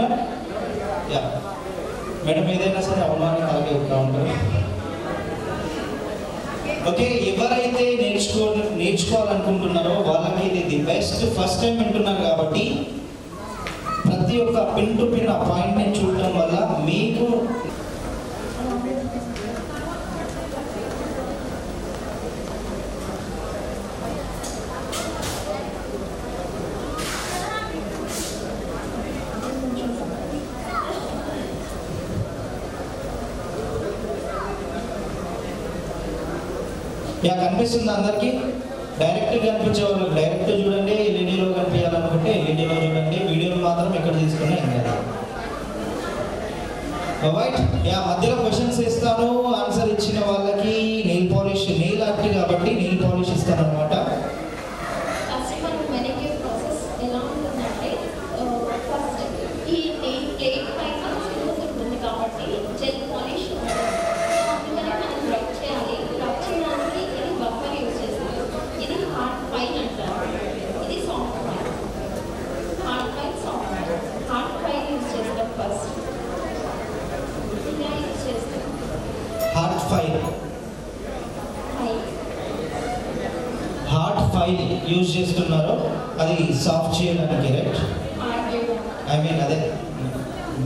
Madam? Yeah madam, ఏదైనా సరే అవమానం అలాగే ఉంటారు. ఓకే, ఎవరైతే నేర్చుకోవాలనుకుంటున్నారో వాళ్ళకి ఇది ది బెస్ట్. ఫస్ట్ టైం వింటున్నారు కాబట్టి ప్రతి ఒక్క పిన్ టు పిన్ ఆ పాయింట్ని చూడటం వల్ల మీకు కనిపిస్తుంది అందరికీ. డైరెక్ట్ కనిపించే వాళ్ళకి డైరెక్ట్ చూడండి, ఎల్ఈడీలో కనిపించాలనుకుంటే ఎల్ఈడీలో చూడండి, వీడియోలు మాత్రం ఇక్కడ తీసుకుని రైట్. మధ్యలో క్వశ్చన్స్ ఇస్తాను, ఆన్సర్ ఇచ్చిన వాళ్ళకి నెయిల్ పాలిష్, నెయిల్ ఆర్ట్ కాబట్టి నెయిల్ పాలిష్ ఇస్తాను అనమాట. హార్డ్ ఫైల్ యూజ్ చేస్తున్నారు, అది సాఫ్ట్ చేయడానికి. రైట్, ఐ మీన్ అదే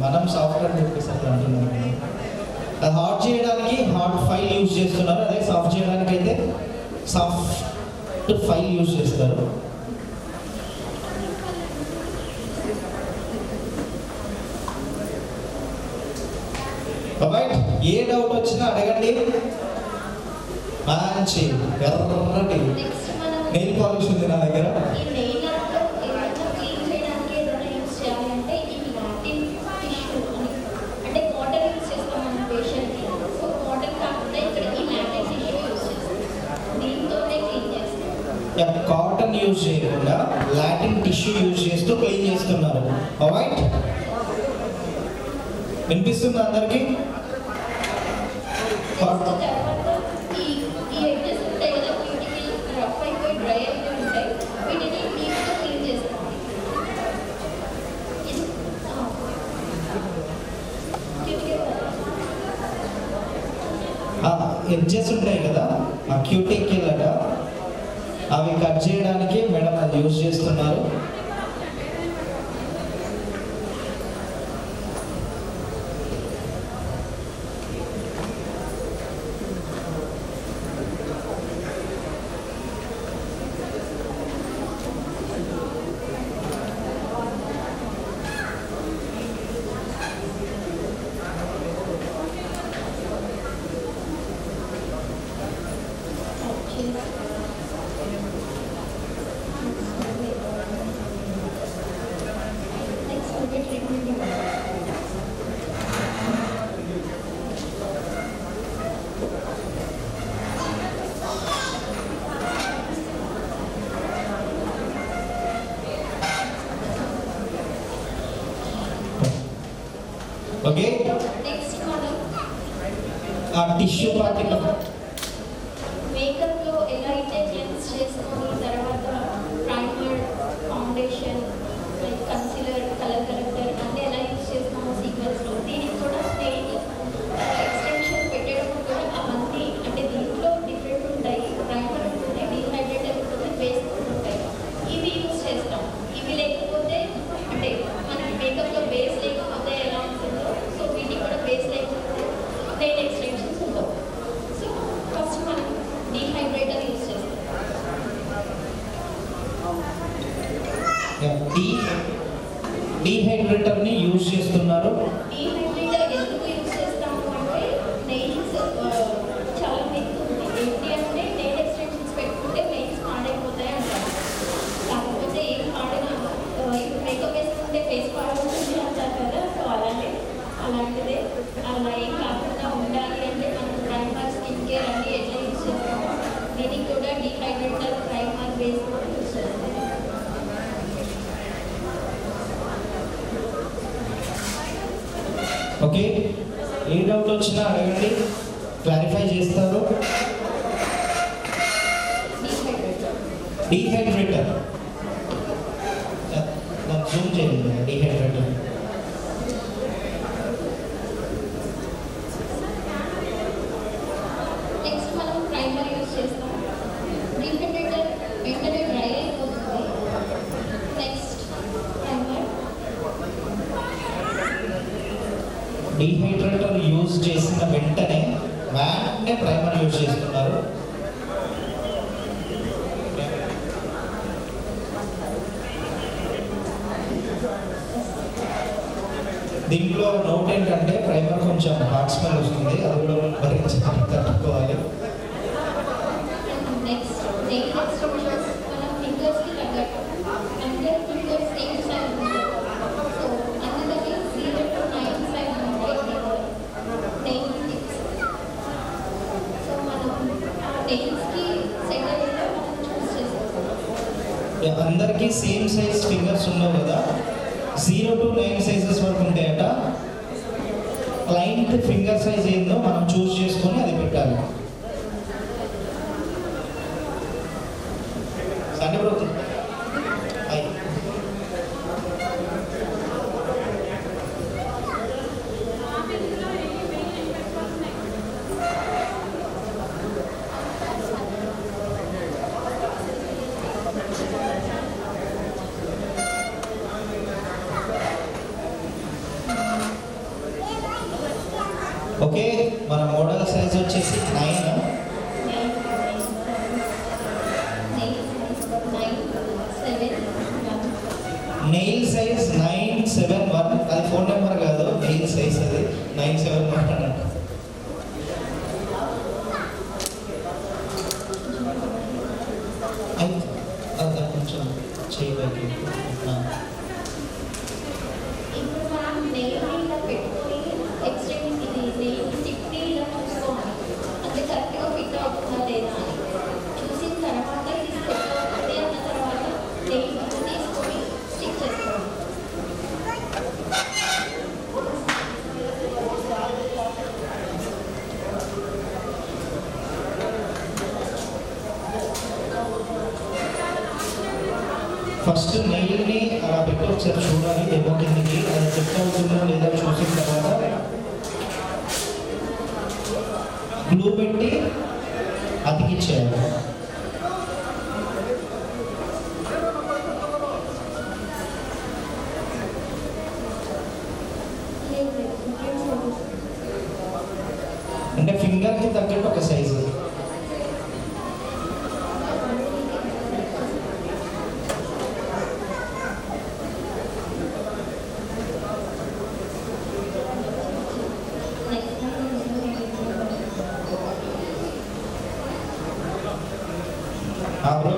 మనం సాఫ్ట్వేర్ అని చెప్పేసి అట్లా అంటున్నాం. అది హార్డ్ చేయడానికి హార్డ్ ఫైల్ యూజ్ చేస్తున్నారు, అదే సాఫ్ట్ చేయడానికి అయితే సాఫ్ట్ ఫైల్ యూజ్ చేస్తారు. రైట్, ఏ డౌట్ వచ్చినా అడగండి. మంచి ఎర్రటి నెయిల్ పాలిష్ ఉంది నా దగ్గర. కాటన్ యూజ్ చేయకుండా లాటిన్ టిష్యూ యూజ్ చేస్తూ క్లీన్ చేస్తున్నారు. రైట్, వినిపిస్తుంది అందరికి? ఎడ్జెస్ ఉంటాయి కదా, ఆ క్యూటికల్ అట, అవి కట్ చేయడానికి మేడం అది యూజ్ చేస్తున్నారు. ఓకే, ఆ టిష్యూ పార్టికల్ మేకప్ లో ఎలా అయితే క్లెన్స్ చేసుకొని తర్వాత primer, foundation, like concealer, colour corrector అన్నీ ఎలా యూజ్ చేస్తామో సీక్వెన్స్ లో దీనికి కూడా స్టేట్ ఎక్స్టెన్షన్ పెట్టడం కూడా అవన్నీ అంటే దీంట్లో డిఫరెంట్ ఉంటాయి. ప్రైమర్ ఉంటుంది, డీహైడ్రేటర్ ఉంటుంది, బేస్ ఉంటాయి. ఇవి యూజ్ చేస్తాం. ఇవి లేకపోతే అంటే మనకి మేకప్ లో బేస్ లేకపోతే ఎలా ఉంటుందో సో వీటికి కూడా బేస్ లేకపోతే నెయిల్ ఎక్స్టెన్షన్స్ ఉండవు. సో ఫస్ట్ మనం డీహైడ్రేటర్ యూజ్ చేస్తాం. డీహైడ్రేటర్ ని యూజ్ చేస్తున్నారు. డీహైడ్రేటర్ ఎందుకు యూజ్ చేస్తాము అంటే నెయిల్స్ చాలా నెక్ ఉంది. ఏంటి అంటే నెయిల్ ఎక్స్టెన్షన్స్ పెట్టుకుంటే నెయిల్స్ పాడైపోతాయి అంటారు. కాకపోతే ఏం పాడైనా ఇప్పుడు మేకప్ వేసుకుంటే ఫేస్ పాడవుతుంది అంటారు కదా. సో అలాంటిదే అలా ఏం కాకుండా ఉండాలి అంటే మనం ప్రైమర్, స్కిన్ కేర్ అన్ని ఎట్లా యూజ్ చేస్తామో దీనికి కూడా డీహైడ్రేటర్, ప్రైమర్, బేస్ కూడా యూజ్ చేస్తాం. ఓకే, ఏ డౌట్ వచ్చినా అడగండి, క్లారిఫై చేస్తారు. డీహైడ్రేటర్ జూమ్ చేయండి. డీహైడ్రేటర్ డీహైడ్రేటర్ యూజ్ చేసిన వెంటనే ప్రైమర్ యూజ్ చేస్తున్నారు. దీంట్లో నోట్ ఏంటంటే ప్రైమర్ కొంచెం హాట్ స్మెల్ వస్తుంది, అది కూడా భరించాలి, తట్టుకోవాలి. అందరికీ సేమ్ సైజ్ ఫింగర్స్ ఉండవు కదా, 0 to 9 సైజెస్ వరకు ఉంటాయట. క్లయింట్ ఫింగర్ సైజ్ ఏందో మనం చూస్ చేసుకొని అది పెట్టాలి. సరిపోతుంది. ఓకే, మన మోడల్ సైజ్ వచ్చేసి 9. Nail size 971. అది ఫోన్ నెంబర్ కాదు, నెయిల్ సైజ్ అది 971 అంట. కొంచెం చేయడానికి ఫస్ట్ నెయిల్ని అలా పెట్టి ఒకసారి చూడాలి, డెమో కిందకి అది చెక్ అవుతుందో లేదా చూసిన తర్వాత గ్లూ పెట్టి అతికిచ్చేయాలి. అంటే ఫింగర్కి తగ్గట్టు ఒక సైజు. బ్రో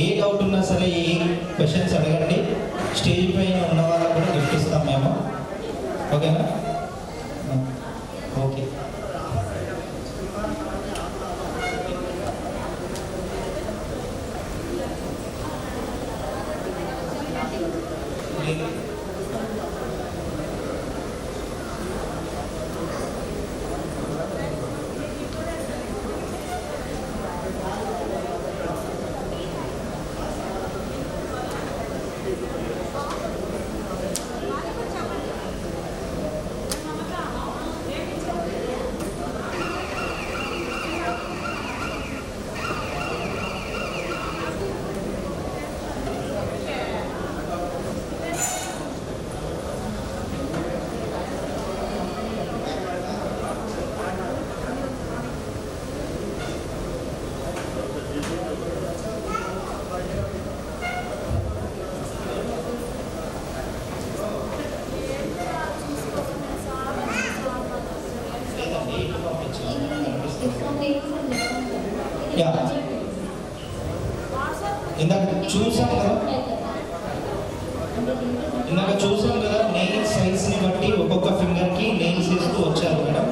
ఏ డౌట్ ఉన్నా సరే, ఏ క్వశ్చన్స్ అడగండి. స్టేజ్ పైన ఉన్న వాళ్ళకు కూడా గిఫ్ట్ ఇస్తాం మేము. ఓకేనా? ఓకే. ఇందాక చూసాం కదా, నెయిల్ సైజ్ని బట్టి ఒక్కొక్క ఫింగర్కి నెయిల్స్ వేస్తూ వచ్చారు మేడం.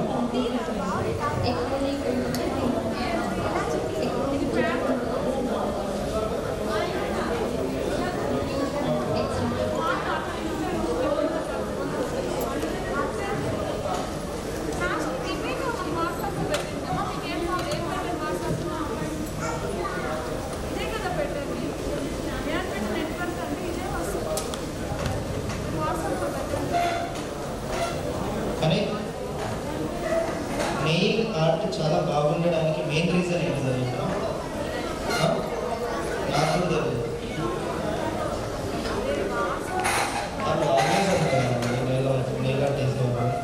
చాలా బాగుండడానికి మెయిన్ రీజన్ ఏంటి సార్ ఇక్కడ? నాకు కూడా తెలియదు. వాళ్ళు ఆర్గనైజర్ కదండి, నెల వేసేవారు.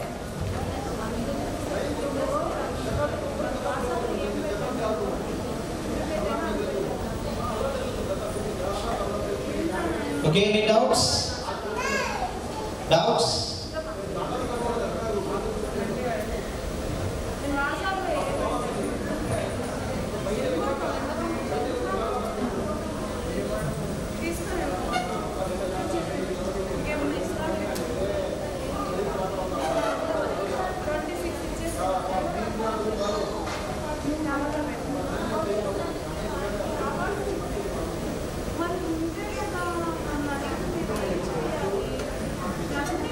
Okay, any doubts? డౌట్స్? మరి ఉంటే కదా అన్నది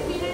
మీరే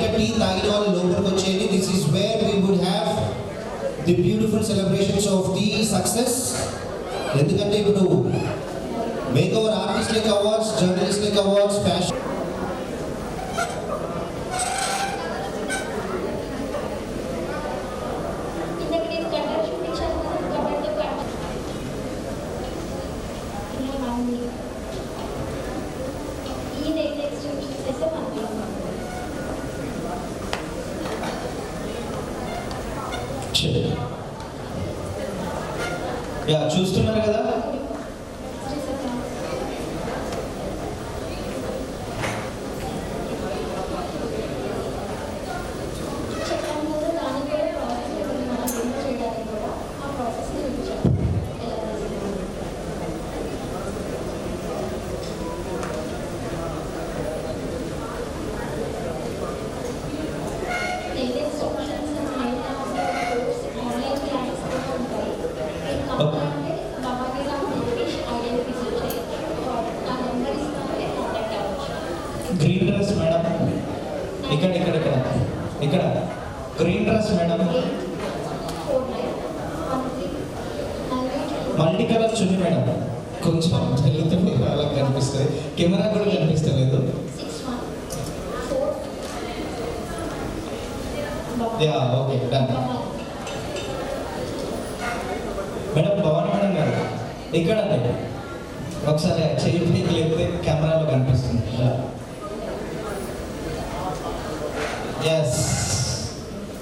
పైగా టీ తాగిన వాళ్ళు లోపలికి వచ్చేది. This is where we would have the beautiful celebrations of the success. ఎందుకంటే ఇప్పుడు makeover artist like awards, journalist like awards, fashion yeah చూస్తున్నారు కదా. గ్రీన్ డ్రెస్ మేడం, ఇక్కడ ఇక్కడ ఇక్కడ ఇక్కడ green dress madam, multi colour chunni madam. కొంచెం వెళ్తుంది అలా కనిపిస్తుంది, కెమెరా కూడా కనిపిస్తలేదు. Yeah okay done. Madam Bhavani madam garu ఇక్కడ ఒకసారి చేయి లేకపోతే కెమెరాలో కనిపిస్తుంది. ఎస్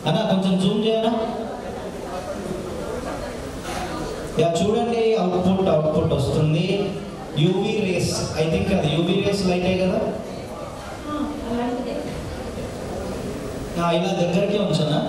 అన్నా కొంచెం జూమ్ చేయనా. యా చూడండి, అవుట్పుట్ వస్తుంది. యూవీ రేస్, ఐ థింక్ అది యూవీ రేస్ లైటే కదా. ఇలా దగ్గరికి ఉంచనా.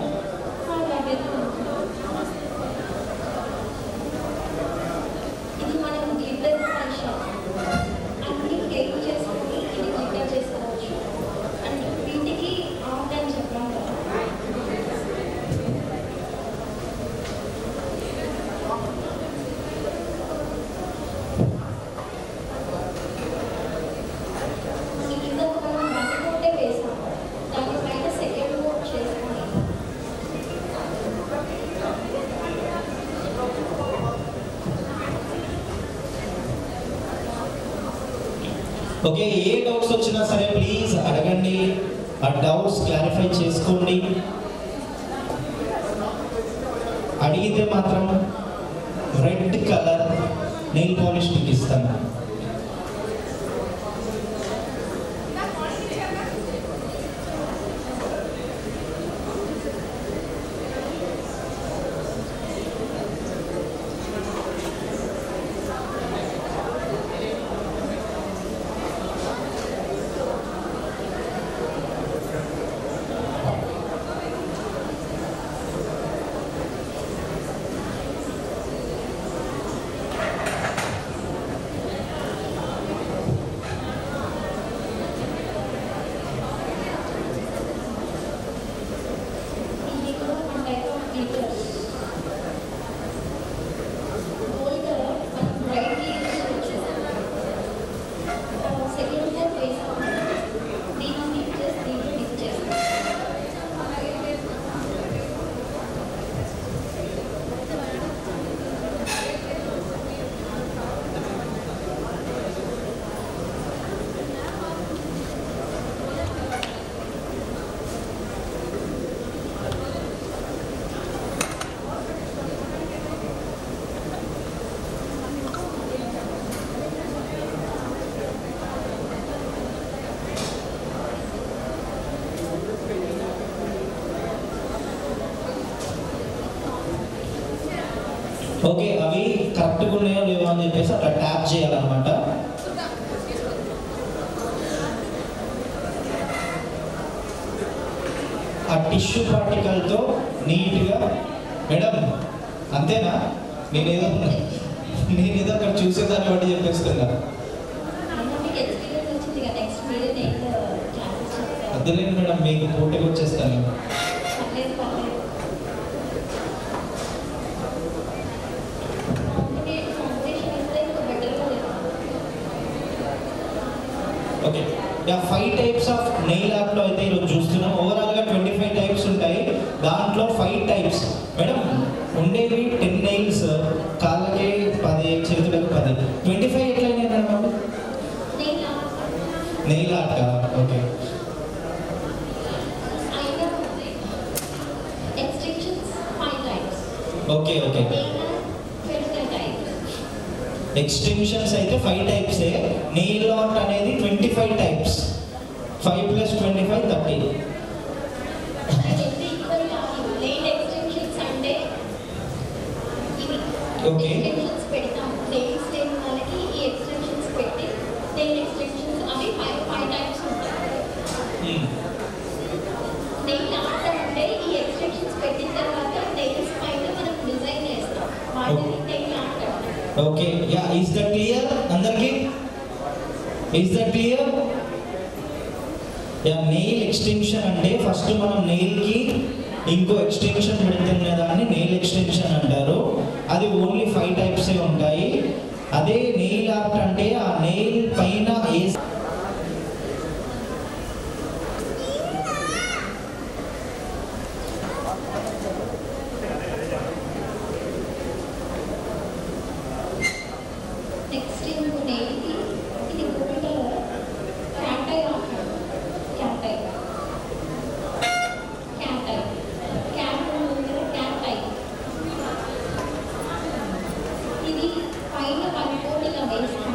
ఓకే, ఏ డౌట్స్ వచ్చినా సరే ప్లీజ్ అడగండి, ఆ డౌట్స్ క్లారిఫై చేసుకోండి. అడిగితే మాత్రం రెడ్ కలర్ నెయిల్ పాలిష్ మీకు ఇస్తాను. ఓకే, అవి కరెక్ట్గా ఉన్నాయో లేవో అని చెప్పేసి అట్లా ట్యాప్ చేయాలన్నమాట. ఆ టిష్యూ పార్టికల్తో నీట్గా. మేడం అంతేనా? నేనేదో అక్కడ చూసేదాన్ని బట్టి చెప్పేస్తున్నా. అర్థలేదు మేడం, మీకు పోటీకి వచ్చేస్తాను. ఓకే, 5 టైప్స్ ఆఫ్ నెయిల్ ఆర్ట్లో అయితే ఈరోజు చూస్తున్నాం. Overall okay okay. ఎక్స్టెన్షన్స్ అయితే 5 టైప్సే. నెయిల్ ఆర్ట్ అనేది 25 టైప్స్. 5 + 25 30. ఓకే. ఎక్స్టెన్షన్స్ పెడతాం. నెయిల్స్ లేని వాళ్ళకి ఈ ఎక్స్టెన్షన్స్ పెట్టి నెయిల్ ఎక్స్టెన్షన్స్ అవి 5 టైప్స్ ఉంటాయి. నెయిల్ ఆర్ట్ అంటే ఈ ఎక్స్టెన్షన్స్ పెట్టిన తర్వాత నెయిల్స్ పైన మనం డిజైన్ చేస్తాం. వాటిని నెయిల్ ఆర్ట్ అంటారు. Okay. Yeah, is that clear అందరికి? Is that clear? Yeah, nail extension అంటే ఫస్ట్ మనం నెయిల్కి ఇంకో ఎక్స్టెన్షన్ పెడుతున్న దాన్ని నెయిల్ ఎక్స్టెన్షన్ అంటారు. అది ఓన్లీ 5 టైప్సే ఉంటాయి. అదే నెయిల్ ఆర్ట్ అంటే ఆ నెయిల్ పైన నెక్స్ట్ ఇంకో నెయిల్కి ఇది గోల్డ్ కలర్ క్యాట్ ఐ అంటారు. క్యాట్ ఐ ఇది పైన 1 కోటిగా వేస్తాం.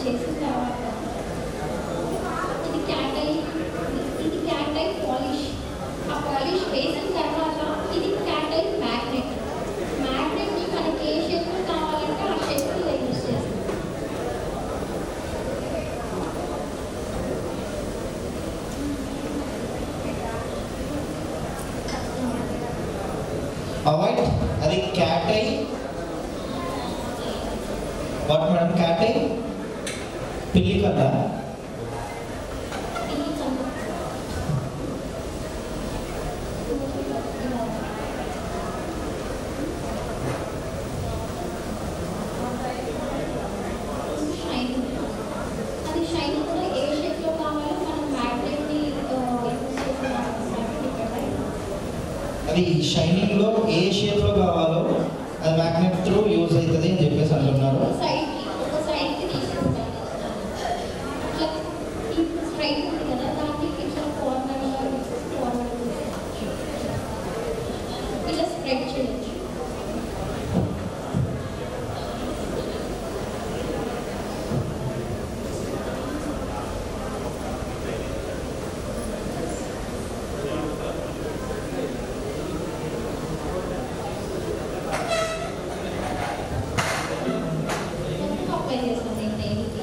చేసిన తర్వాత ఇది క్యాట్ ఐ పాలిష్. ఆ పాలిష్ వేసిన తర్వాత ఇది క్యాట్ ఐ మ్యాగ్నెట్. మ్యాగ్నెట్ని మనకి ఏ షేప్లో కావాలంటే ఆ షేప్లో యూజ్ చేస్తాం. అవాయిడ్. అది cat I. What madam? Cat I పిల్లి కదా? అది షైన్ కూడా ఏ షేప్లో కావాలో మనం మ్యాగ్నెట్ని యూజ్ చేసిన అది షైనింగ్ లో ఏ షేప్ లో కావాలో అది మ్యాగ్నెట్ త్రూ యూజ్ అవుతుంది అని చెప్పేసి అంటున్నారు. ఒక సైడ్కి తీసుకుంటాం. ఇట్లా స్ట్రైట్ ఉంది కదా, దాన్ని ఇట్లా కార్నర్ ఇలా స్ప్రెడ్ చేయొచ్చు. అప్లై చేస్తాం నేను నెయిల్కి.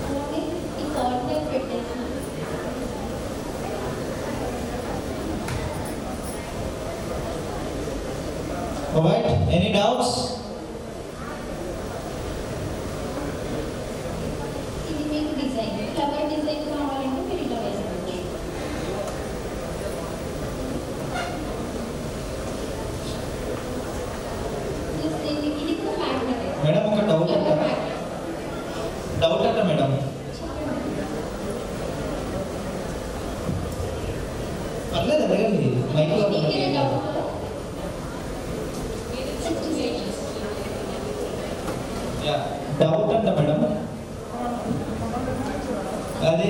అలాగే ఈ కార్నర్ పెట్టేసాం. Alright, any doubts? ఇది మీకు డిజైన్, ఫ్లవర్ డిజైన్ కావాలంటే మీరు ఇలా వేసుకోవచ్చు. ఇది కూడా మ్యాగ్నెట్. మేడం ఒక డౌట్ అంట మేడం. పర్లేదు అడగండి. మైక్లో డౌట్ అంట మేడం. అది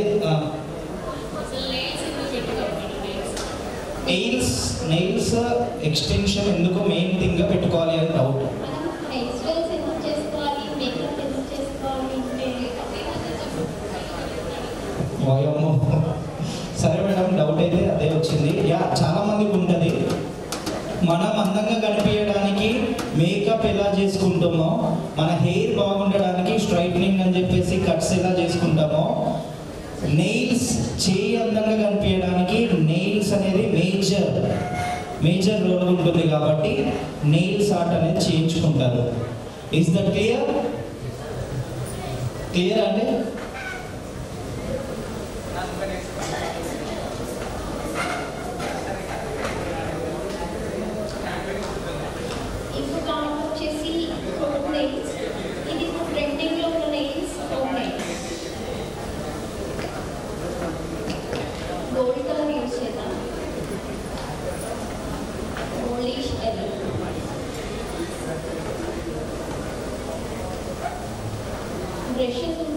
నెయిల్స్ ఎక్స్టెన్షన్ ఎందుకు మెయిన్ థింగ్ గా పెట్టుకోవాలి అని డౌట్. హెయిర్ స్టైల్స్ ఎందుకు చేసుకోవాలి, మేకప్ ఎందుకు చేసుకోవాలి అంటే వాయమ్మో. సరే మేడం, డౌట్ అయితే అదే వచ్చింది. యా, చాలా మందికి ఉంటుంది. మనం అందంగా కనిపించడానికి మేకప్ ఎలా చేసుకుంటామో, మన హెయిర్ బాగుండడానికి స్ట్రైట్నింగ్ అని చెప్పేసి కట్స్ ఎలా చేసుకుంటామో, నెయిల్స్ చేయి అందంగా కనిపించడానికి నెయిల్స్ అనేది మేజర్ రోల్ ఉంటుంది. కాబట్టి నెయిల్స్ ఆర్ట్ అనేది చేయించుకుంటారు. Is that clear? క్లియర్ అండి? ఇంకొక వచ్చేసి కోడ్ నెయిల్స్. ఇది ట్రెండింగ్లో ఉన్న nails code nails. Gold colour use చేద్దాం. Goldish yellow.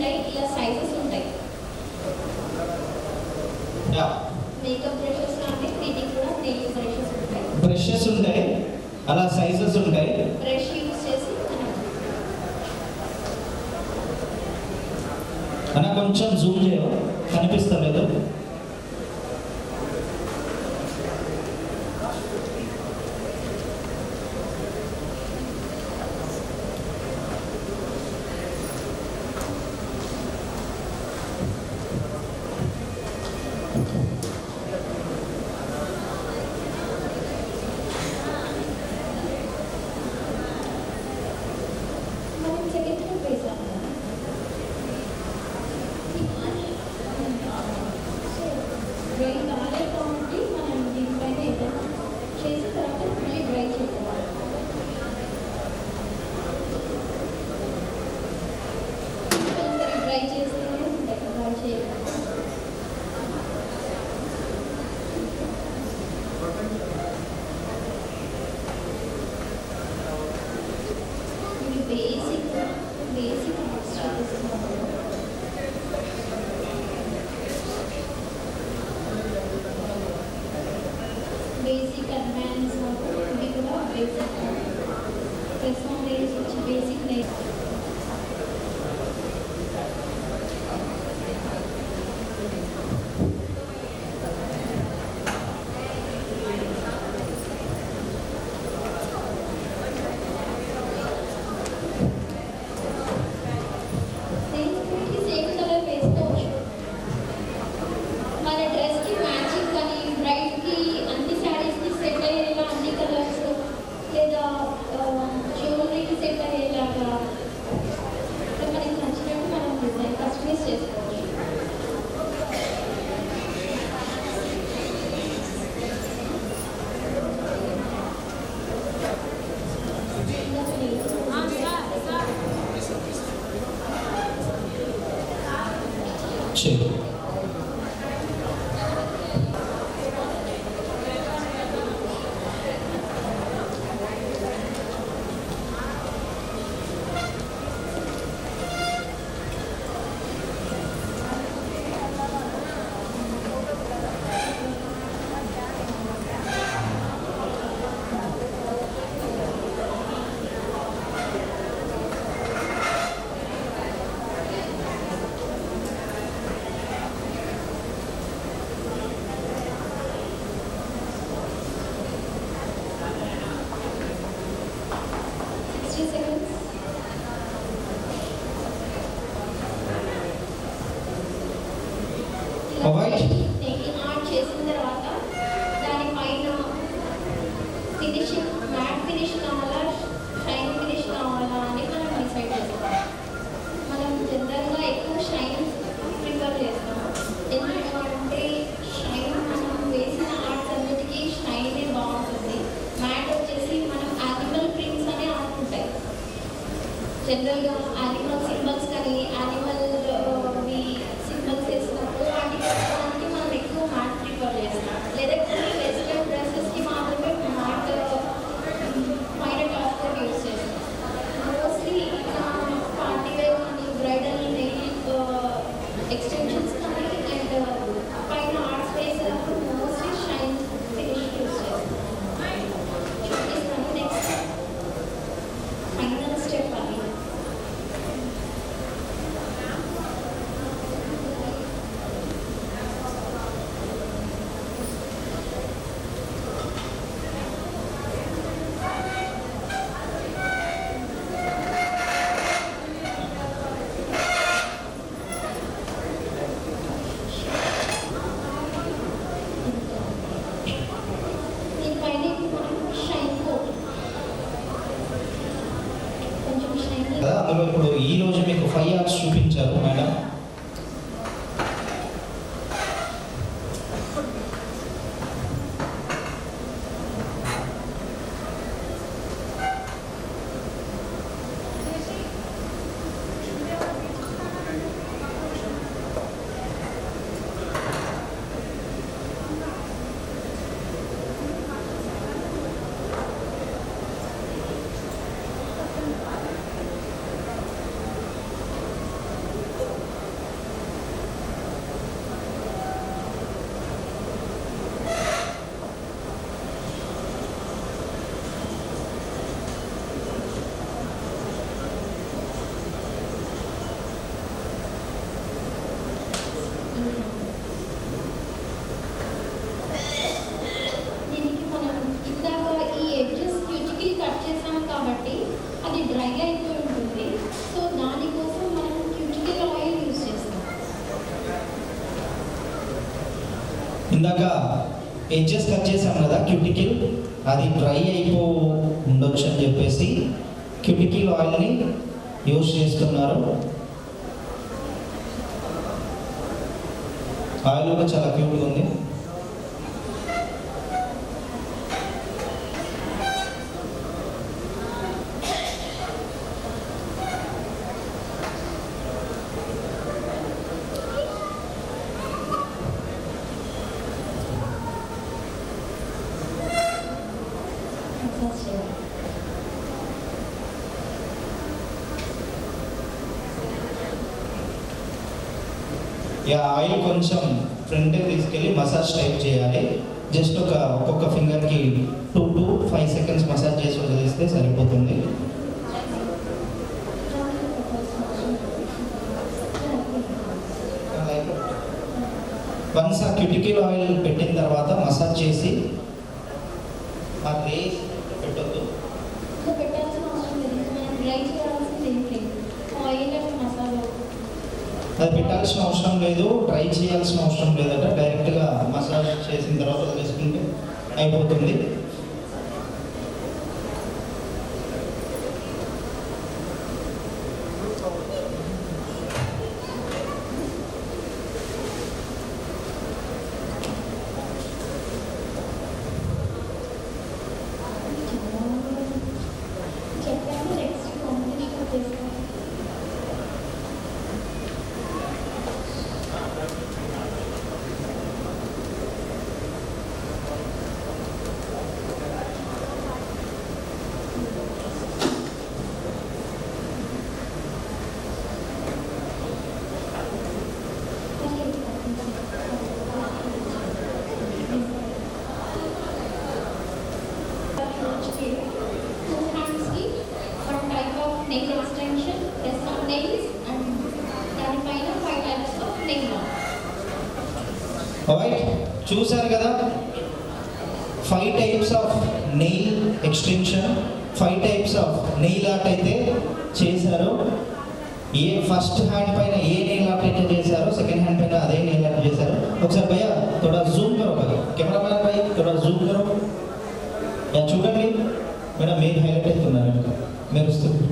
ఉంటాయి, ఇలా సైజెస్ ఉంటాయి. మేకప్ బ్రషెస్ లాంటి వీటికి కూడా 3 బ్రషెస్ ఉంటాయి. బ్రషెస్ ఉంటాయి, అలా సైజెస్ ఉంటాయి. బ్రష్ యూజ్ చేసి అన్న కొంచెం జూమ్ చేయవా, కనిపిస్తలేదు. మనం సెకండ్ ఫ్లోర్ వేసాము. డ్రై కాలేదు కాబట్టి మనం దీనిపైన ఏదైనా చేసిన తర్వాత మళ్ళీ డ్రై చేసుకోవాలి. ఒకసారి డ్రై చేస్తూనే ఉంటాయి, డ్రై చేయాలి. ఇది బేసిక్ ఆర్ట్స్ చేస్తున్నాము. బేసిక్ అడ్వాన్స్ ఇది కూడా బేసిక్ ప్రెస్ లేయర్స్ వచ్చి బేసిక్ లేయర్. సేమ్ కలర్ వేసుకోవచ్చు. మన డ్రెస్కి మ్యాచింగ్ కానీ బ్రైడ్కి అన్ని శారీస్కి సెట్ అయ్యేలా అన్ని కలర్స్ లేదా జ్యువెలరీకి సెట్ అయ్యేలాగా ఇట్లా మనకి నచ్చినట్టు మనం డిజైన్ కస్టమైజ్ చేసుకోవచ్చు. చెయ్యి. Alright. ఆర్ట్ చేసిన తర్వాత దానిపైన ఫినిషింగ్ మ్యాట్ ఫినిష్ కావాలా షైన్ ఫినిష్ కావాలా అని మనం డిసైడ్ చేస్తాం. మనం జనరల్గా ఎక్కువ షైన్ ప్రిఫర్ చేస్తాం. ఎందుకంటే షైన్ మనం వేసిన ఆర్ట్స్ అన్నిటికీ షైనే బాగుంటుంది. మ్యాట్ వచ్చేసి మనం యానిమల్ ప్రింట్స్ అనే ఆర్ట్ ఉంటాయి. జనరల్గా యానిమల్ సింబల్స్ కానీ యానిమల్ సింబల్స్ వేసినప్పుడు వాటికి మనం ఎక్కువ మ్యాట్ ప్రిఫర్ చేస్తాం. లేదా కొన్ని వెస్ట్రన్ డ్రెస్సెస్కి మాత్రమే మ్యాట్ పైన టాప్ కోట్ యూజ్ చేస్తాం. మోస్ట్లీ పార్టీ వేర్ కానీ బ్రైడల్ నెయిల్ ఎక్స్టెన్షన్స్ కానీ అండ్ పైన ఆర్ట్స్ వేసినప్పుడు మోస్ట్లీ షైన్ ఫినిష్ యూజ్ చేస్తాం. చూపిస్తాను నెక్స్ట్ ఫైనల్ స్టెప్ అని. దీనిపైన మనం షైన్ కోట్ కొంచెం షైన్ కదా, అందులో ఇప్పుడు ఈ రోజు మీకు 5 ఆర్ట్స్ చూపించారు మేడం. ఇందాక ఎడ్జెస్ కట్ చేసాం కదా క్యూటికల్, అది డ్రై అయిపో ఉండొచ్చు అని చెప్పేసి క్యూటికల్ ఆయిల్ని యూజ్ చేస్తున్నారు. ఆయిల్ కూడా చాలా క్యూట్గా ఉంది. ఆయిల్ కొంచెం ఫ్రంట్కి తీసుకెళ్ళి మసాజ్ టైప్ చేయాలి. జస్ట్ ఒక్కొక్క ఫింగర్కి 2 to 5 seconds మసాజ్ చేసి వదిలేస్తే సరిపోతుంది. వన్స్ ఆ క్యూటికల్ ఆయిల్ పెట్టిన తర్వాత మసాజ్ చేసి ఆ రేస్ పెట్టొద్దు. అది పెట్టాల్సిన అవసరం లేదు, డ్రై చేయాల్సిన అవసరం లేదట. డైరెక్ట్గా మసాజ్ చేసిన తర్వాత వదిలేసుకుంటే అయిపోతుంది. చూసారు కదా, 5 types of nail extension, 5 types of nail art అయితే చేశారు. ఫస్ట్ హ్యాండ్ పైన ఏ నెయిల్ ఆర్ట్ అయితే చేశారో సెకండ్ హ్యాండ్ పైన అదే నెయిల్ ఆర్ట్ చేశారు. ఒకసారి భయ్యా थोड़ा జూమ్ करो भाई, కెమెరా మ్యాన్ भाई थोड़ा జూమ్ करो. చూడండి మేడం, మీరు హైలైట్ అవుతున్నారు, మెరుస్తుంది.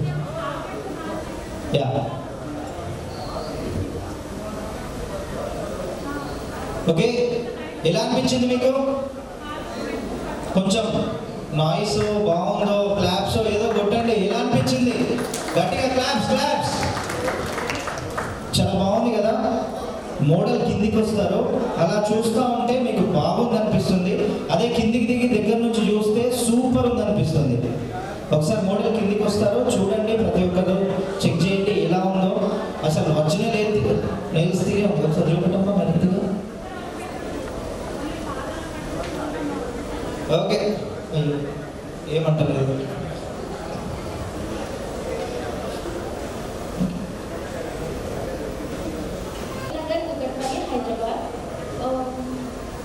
ఓకే, ఎలా అనిపించింది మీకు? కొంచెం నాయిస్ బాగుందో, క్లాప్స్ ఏదో కొట్టండి. ఎలా అనిపించింది? గట్టిగా క్లాప్స్. చాలా బాగుంది కదా. మోడల్ కిందికి వస్తారు, అలా చూస్తూ ఉంటే మీకు బాగుంది అనిపిస్తుంది. అదే కిందికి దిగి దగ్గర నుంచి చూస్తే సూపర్ ఉంది అనిపిస్తుంది. ఒకసారి మోడల్ కిందికి వస్తారు, చూడండి, ప్రతి ఒక్కరు చెక్ చేయండి ఎలా ఉందో. అసలు ఒరిజినల్ ఏంటి నెయిల్స్ తీరే ఒకసారి చూపెట్టమ్మా మరింతగా. ఓకే, ఏమంటారు? హైదరాబాద్.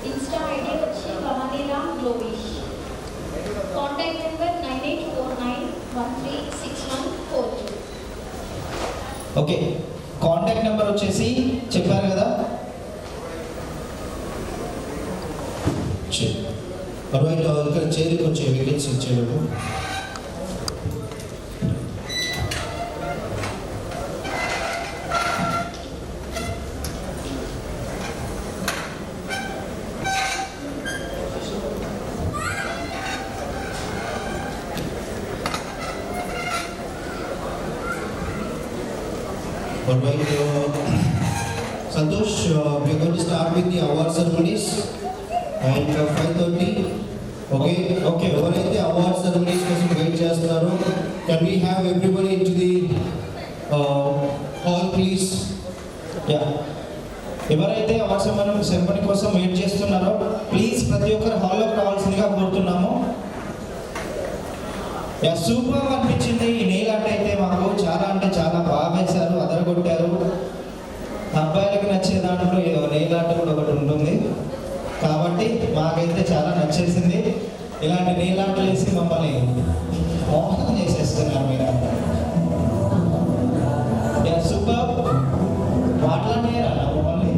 ఇన్స్టా ఐడి వచ్చి Bhavaniram Glowish. Contact number 9849136142. Okay, contact number వచ్చేసి చెప్పారు కదా. ఇక్కడ చేరికి వచ్చే వేకెన్సీ ఇచ్చేవాడు. Alright, Santosh, we are going to start with the award ceremonies and 5:30. Okay. ఎవరైతే అవార్డ్ సెరమనీస్ కోసం వెయిట్ చేస్తున్నారో, can we have everybody into the hall please? ఎవరైతే అవార్డ్ సెరమనీ కోసం వెయిట్ చేస్తున్నారో ప్లీజ్ ప్రతి ఒక్కరు హాల్లోకి రావాల్సిందిగా కోరుతున్నాము. సూపర్ అనిపించింది ఈ నెయిల్ ఆర్ట్ అయితే. మాకు చాలా అంటే చాలా బాగా వేశారు, అదరగొట్టారు. అబ్బాయిలకు నచ్చే దాంట్లో నెయిల్ ఆర్ట్ కూడా ఒకటి ఉంటుంది కాబట్టి మాకైతే చాలా నచ్చేసింది. ఇలాంటి నెయిల్ ఆర్ట్లు వేసి మమ్మల్ని మోహనం చేసేస్తున్నారు మీరు. సూపర్, మాట్లాడేరా మమ్మల్ని.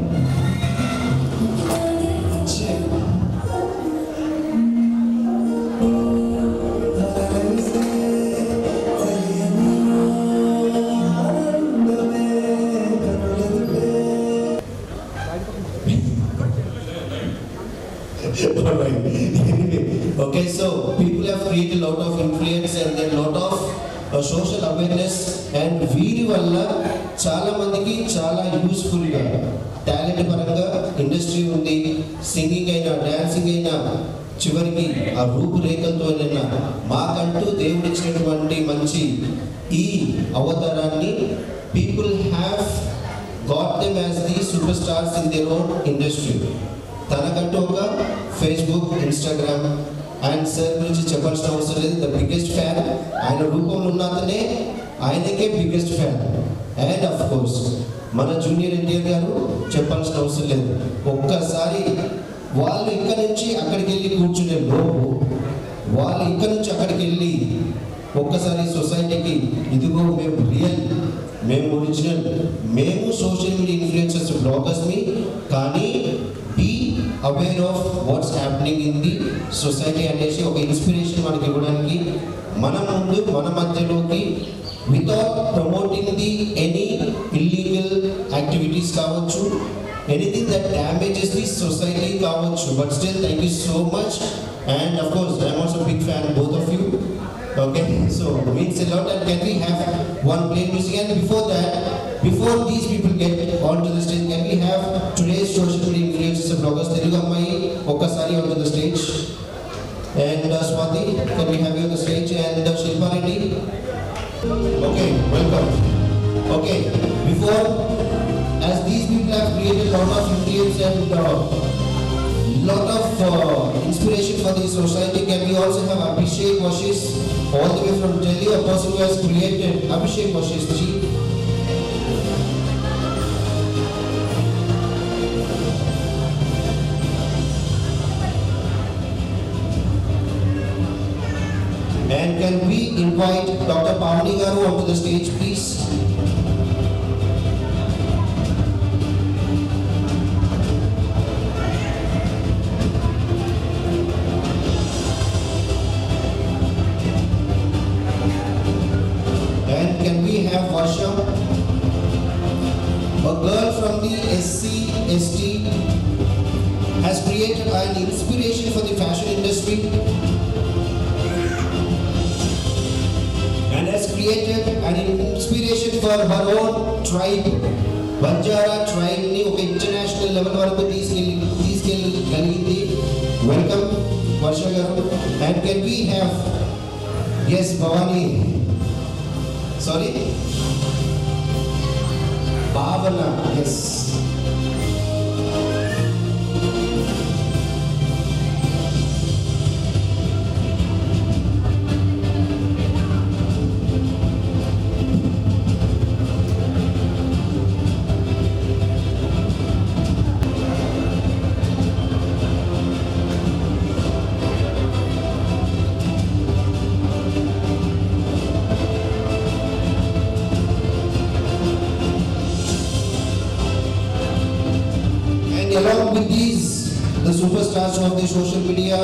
Okay, so people have created a lot of influence and then lot of social awareness and వీరి వల్ల చాలా మందికి చాలా యూస్ఫుల్గా టాలెంట్ పరంగా ఇండస్ట్రీ ఉంది. సింగింగ్ అయినా డ్యాన్సింగ్ అయినా చివరికి ఆ రూపురేఖలతో అయినా మాకంటూ దేవుడు ఇచ్చినటువంటి మంచి ఈ అవతారాన్ని people have got them as the super stars in their own industry. తనకంటూ ఒక ఫేస్బుక్, ఇన్స్టాగ్రామ్ అండ్ సార్ గురించి చెప్పాల్సిన అవసరం లేదు. ద బిగ్గెస్ట్ ఫ్యాన్ ఆయన రూపంలో ఉన్న అతనే ఆయనకే biggest fan. And of course మన జూనియర్ ఎన్టీఆర్ గారు చెప్పాల్సిన అవసరం లేదు. ఒక్కసారి వాళ్ళు ఇక్కడ నుంచి అక్కడికి వెళ్ళి కూర్చునే లోపు వాళ్ళు ఇక్కడ నుంచి అక్కడికి వెళ్ళి ఒక్కసారి సొసైటీకి ఇదిగో మేము రియల్, మేము ఒరిజినల్, మేము సోషల్ మీడియా ఇన్ఫ్లుయెన్సర్స్, బ్లాగర్స్ మీ, కానీ be aware of what's happening in the society అనేసి ఒక ఇన్స్పిరేషన్ మనకి ఇవ్వడానికి మన ముందు మన మధ్యలోకి without promoting the any illegal activities కావచ్చు, anything that damages the society కావచ్చు. But still thank you so much and of course I'm also big fan both of you. Okay, so means a lot. And can we have one plain music? And before these people get onto the stage, can we have today's social media influencers and bloggers Telugu Ammayi Okkasari onto the stage? And Swati, can we have you on the stage? And Shilpa Reddy. Okay, welcome. Okay, before, as these people have created a lot of influence and lot of inspiration for the society, can we also have Abhishek Vashish all the way from Delhi, a person who has created Abhishek Vashish ji. And can we invite Dr. Pavani Garu onto the stage, please? Have Varsha, a girl from the SC/ST, has created an inspiration for the fashion industry and has created an inspiration for her own tribe, Banjara tribe ni oka international level varaku తీసుకెళ్ళగలిగింది. Welcome Varsha garu. And can we have, yes, Bhavani, sorry, Bhavana, yes. Along with these, the superstars of the social media,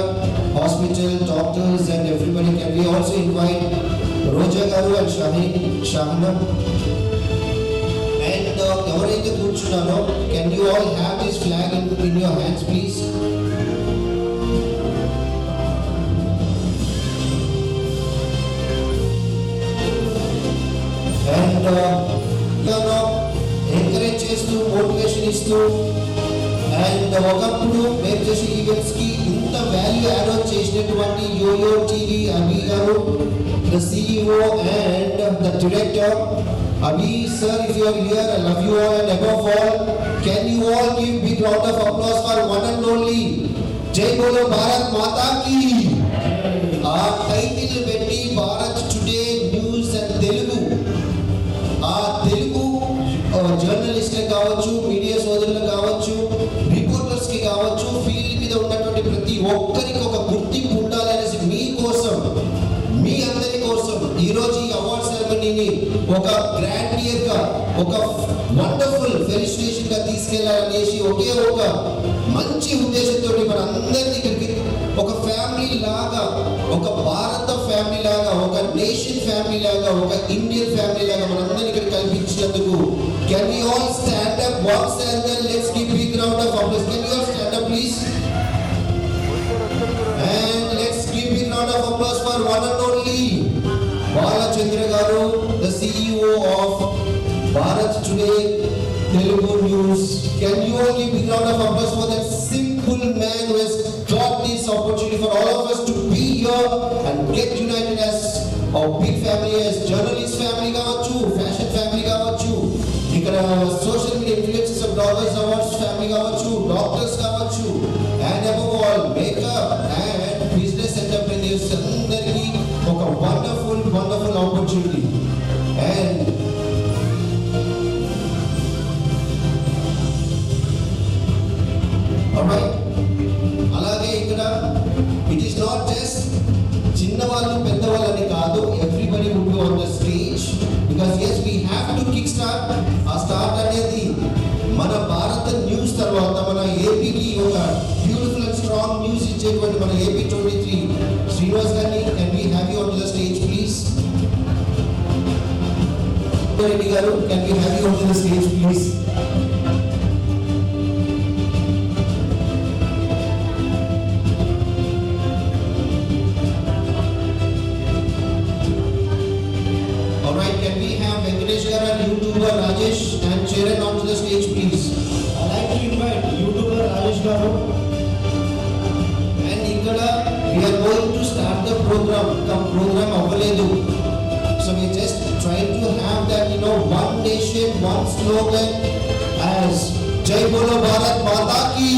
hospital, doctors and everybody, can we also invite Roja Garu and Shahana? And ఎవరైతే కూర్చున్నారో, can you all have this flag in your hands, please? And encourage చేస్తూ, motivation ఇస్తూ, and ఒకప్పుడు మేము చేసే ఈవెంట్స్కి ఇంత value add on చేసినటువంటి yoyo TV Abhi గారు, the CEO and the director. Abhi sir, if you are here, I love you all and above all, can you all give big round of applause for one and only జై బోలో భారత్ మాతా కీ. ఆ title పెట్టి Bharat today news and Telugu, ఆ తెలుగు జర్నలిస్టులు కావచ్చు, media సోదరులు కావచ్చు, రిపోర్టర్స్ కి కావచ్చు, ఫీల్డ్ మీద ఉన్నటువంటి ప్రతి ఒక్కరికి ఒక గుర్తింపు ఉండాలనేసి మీకోసం, మీ అందరి కోసం ఈరోజు ఈ అవార్డ్ సెరమనీని ఒక గ్రాండియర్ గా, ఒక వండర్ఫుల్ ఫెలిసిటేషన్ గా తీసుకెళ్లాలనేసి ఒకే ఒక మంచి ఉద్దేశంతో మన అందరి దగ్గరికి ఒక ఫ్యామిలీ లాగా, ఒక భారత ఫ్యామిలీ లాగా, ఒక నేషన్ ఫ్యామిలీ లాగా, ఒక ఇండియన్ ఫ్యామిలీ లాగా మనందరినీ ఇక్కడ కల్పించినందుకు can we all stand up once and then let's give big round of applause. Can you all stand up please? our one and only Balachandra Garu, the CEO of Bharat Today Telugu News. Can you all give a round of applause for that simple man who has got this opportunity for all of us to be here and get united as a big family, as journalist family కావచ్చు, fashion family కావచ్చు, ఇక్కడ social media influencers of dollars awards family కావచ్చు, doctors కావచ్చు, and above all makeup and business entrepreneurs అందరికీ ఒక wonderful opportunity. And alright, అలాగే ఇక్కడ it is not just చిన్నవాళ్ళు పెద్దవాళ్ళని కాదు, everybody would be on the stage because yes we have to kick start. ఆ స్టార్ట్ అనేది మన భారత న్యూస్ తర్వాత మన ఏపీకి ఒక బ్యూటిఫుల్ అండ్ స్ట్రాంగ్ న్యూస్ ఇచ్చేటువంటి మన ఏపీ 23 శ్రీనివాస్ గారిని can we have you on the stage please? Reddy గారు can we have you on the stage please? YouTuber Rajesh and Sharon onto the stage please. I like to invite YouTuber Rajesh Garu. And ikkada we are going to start the program avvaledu, so we just trying to have that one nation one slogan as Jai Bolo Bharat Mata Ki.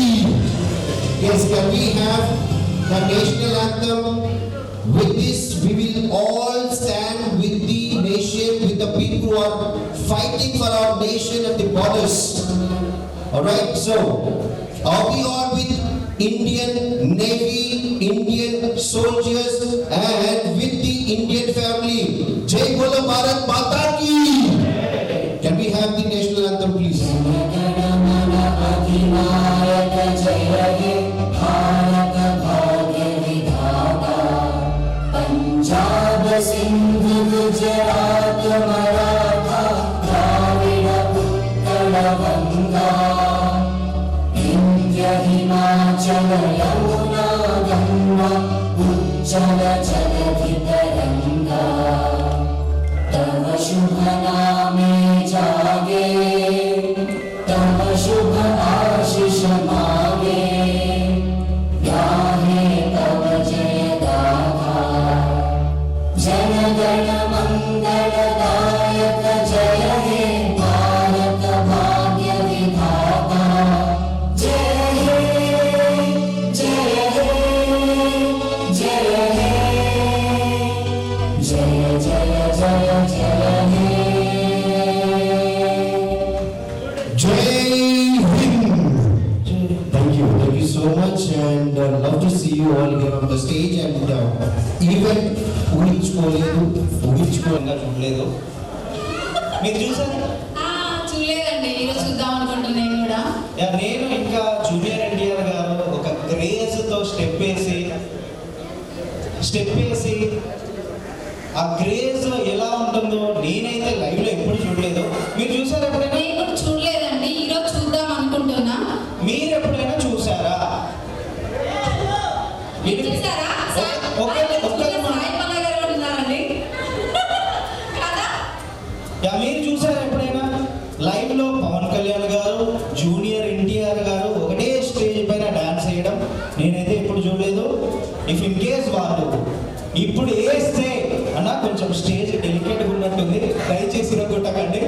Yes, can we have the national anthem? With this we will all stand with the nation, with the people who are fighting for our nation at the borders. Alright, so are we all with Indian Navy, Indian soldiers and with the Indian family? Jai Bolo Bharat Mata Ki. Can we have the national anthem please? Sindhu Gujarat Maratha Dravid Utkal Ganga Vindhya Himachal Yamuna Ganga उज्जल जलधि तरंगा तव शुभ नामे जागे तव शुभ आशीष मागे गाहे तव जय गाथा जन गण मंगलदायक जय हे भारत भाग्य विधाता जय हे जय हे जय हे जय जय जय जय हे Jai Hind. Thank you so much, and love to see you all here on the stage. And event ఊహించుకోలేదు చూడలేదు. మీరు చూసారు? చూడలేదండి, ఈరోజు చూద్దాం అనుకుంటున్నాను నేను కూడా. నేను ఇంకా జూనియర్ ఎన్టీఆర్ గారు ఒక క్రేజ్తో స్టెప్ వేసి ఆ క్రేజ్ ఎలా ఉంటుందో నేనైతే లైవ్ లో ఎప్పుడు చూడలేదు. మీరు చూసారు ఎప్పుడైనా? నేను చూడలేదండి, ఈరోజు చూద్దాం అనుకుంటున్నా. మీరు ఎప్పుడైనా చూసారా? చూసారా? మీరు చూసారా ఎప్పుడైనా లైవ్ లో పవన్ కళ్యాణ్ గారు, జూనియర్ ఎన్టీఆర్ గారు ఒకటే స్టేజ్ పైన డాన్స్ చేయడం నేనైతే ఎప్పుడు చూడలేదు. ఇఫ్ ఇన్ కేస్ వాళ్ళు ఇప్పుడు వేస్తే అన్న కొంచెం స్టేజ్ డెలికేట్గా ఉన్నట్టుంది, దయచేసి కొట్టకండి.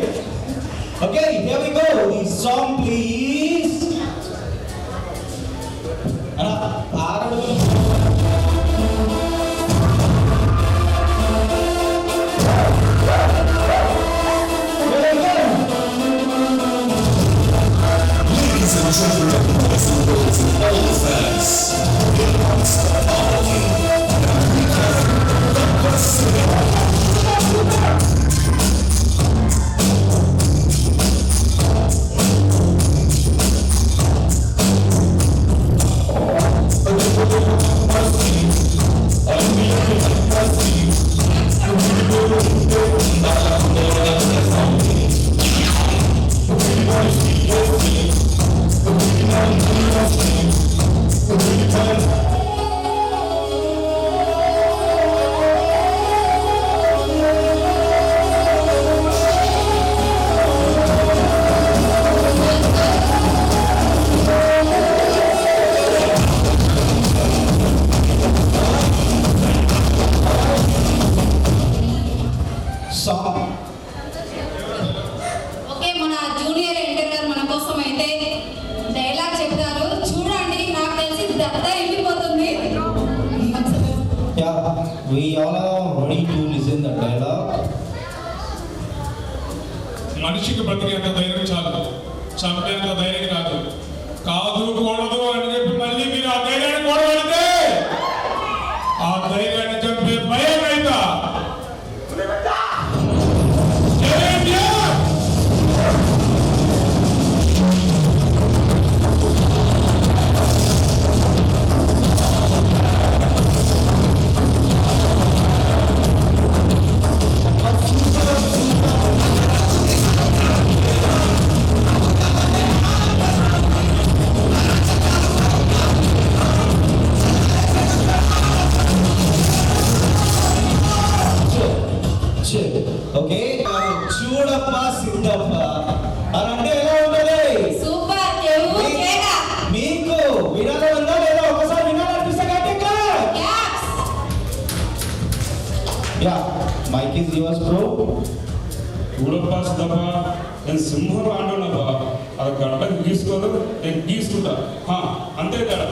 Okay, here we go. The song please. అన్న ఆరడుగులు We all are ready to listen the dialogue. మనిషికి బ్రతికేంత ధైర్యం చాలు, చంపేంత ధైర్యం కాదు. కాదు కూడదు అని చెప్పి మళ్ళీ మీరు ఆ ధైర్యాన్ని కూడబడితే ఆ ధైర్యాన్ని చంపే భయం అయితా. ఓకే, చూడప్ప సిద్ధప్ప అని అంటే ఎలా ఉండాలి? సూపర్ మీకు వినాలి ఉందా లేదా? ఒకసారి వినాలనిపిస్తే గట్టిగా yeah mic is yours bro. చూడప్ప సిద్ధప్ప, నేను సింహం అంటున్నావా? అది గంటకు గీసుకోదు, నేను గీసుకుంటా అంతే కదా.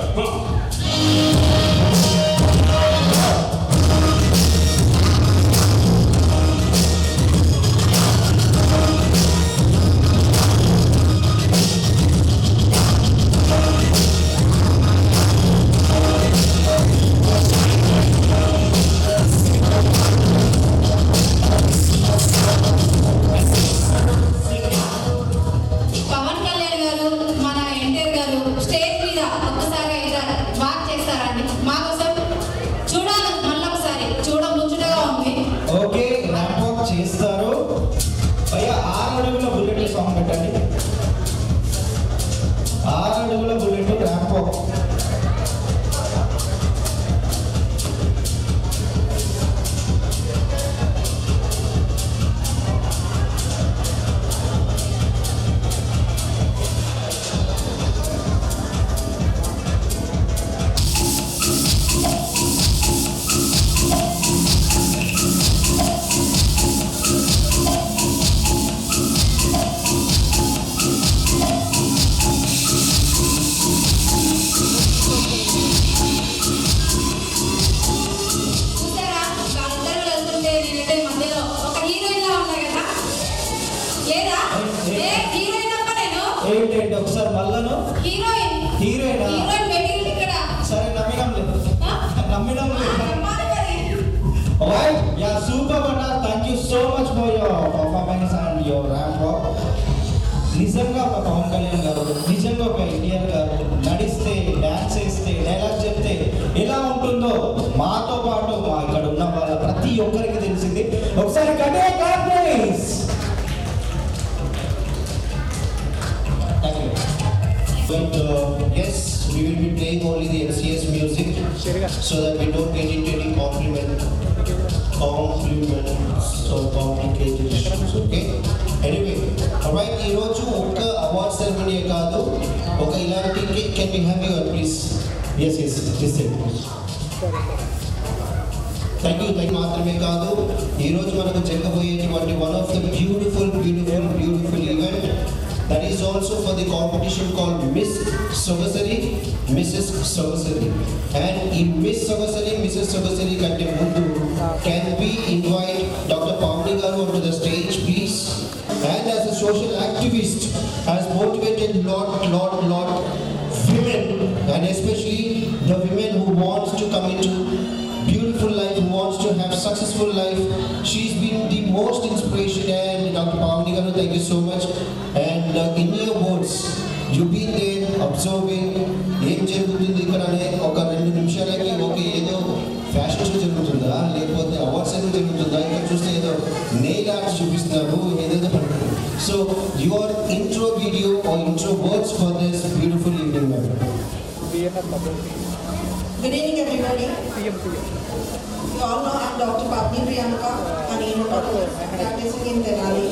పవన్ కళ్యాణ్ గారు, మన ఎన్టీఆర్ గారు స్టేజ్ మీద ఒక్కసారి ఇలా వాక్ చేస్తారండి మా కోసం. చూడాలి మళ్ళొకసారి, ముచ్చటగా ఉంది. ఓకే, ర్యాంప్ వాక్ చేస్తారు. అయ్యా 6 అడుగుల బుల్లెట్ సాంగ్ పెట్టండి. 6 అడుగుల బుల్లెట్ ర్యాంప్ వాక్. చూసారా వాళ్ళిద్దరూ వెళ్తుంటే నేనంటే మధ్యలో ఒక హీరోయిన్ లా ఉన్నా కదా. లేదా హీరోయిన్ అప్ప నేను ఏంటంటే ఒకసారి మళ్ళను హీరోయిన్ మెటీరియల్ ఇక్కడ సరే నమ్మినాం లేదు. చెప్పాలి మరి. Alright, yeah, super Bana. Thank you so much for your performance and your ramp walk. నిజంగా ఒక పవన్ కళ్యాణ్ గారు, నిజంగా ఒక ఎన్టీఆర్ గారు నడిస్తే, డాన్స్ చేస్తే, డైలాగ్ చెప్తే ఎలా ఉంటుందో మాతో పాటు మా ఇక్కడ ఉన్న వాళ్ళ ప్రతి ఒక్కరికి తెలిసింది. ఒకసారి గట్టిగా clap please. But yes, we will be playing only the NCS music so that we don't get into any compliments or complicated issues. Okay? Anyway, alright, ఈ రోజు ఒక్క అవార్డ్ సెరమనీ కాదు, ఒక ఇలాంటి can we have you please? Yes, listen. Thank you మాత్రమే కాదు, ఈరోజు మనకు జరగబోయేటువంటి one of the beautiful event that is also for the competition called Miss Sogasari, Mrs. Sogasari. And in Miss Sogasari, Mrs. Sogasari kante mundu, can we invite Dr. Pavni garu onto the stage please? And as a social activist, has motivated lot women, and especially the women who wants to come into beautiful life, who wants to have successful life. She's been the most inspiration. And Dr. Pavni garu, thank you so much. And in your words, you've been there observing ఏం జరుగుతుంది ఇక్కడ అనే ఒక 2 నిమిషాలకి okay ఏదో fashion show జరుగుతుందా లేకపోతే awards ఏదో జరుగుతుందా, ఇక్కడ చూస్తే ఏదో నెయిల్ ఆర్ట్స్ చూపిస్తున్నారు ఏదేదో. So your intro video or intro words for this beautiful evening ma'am. Good evening everybody. You all know I'm Dr. Pavni Priyanka and practicing in Tenali.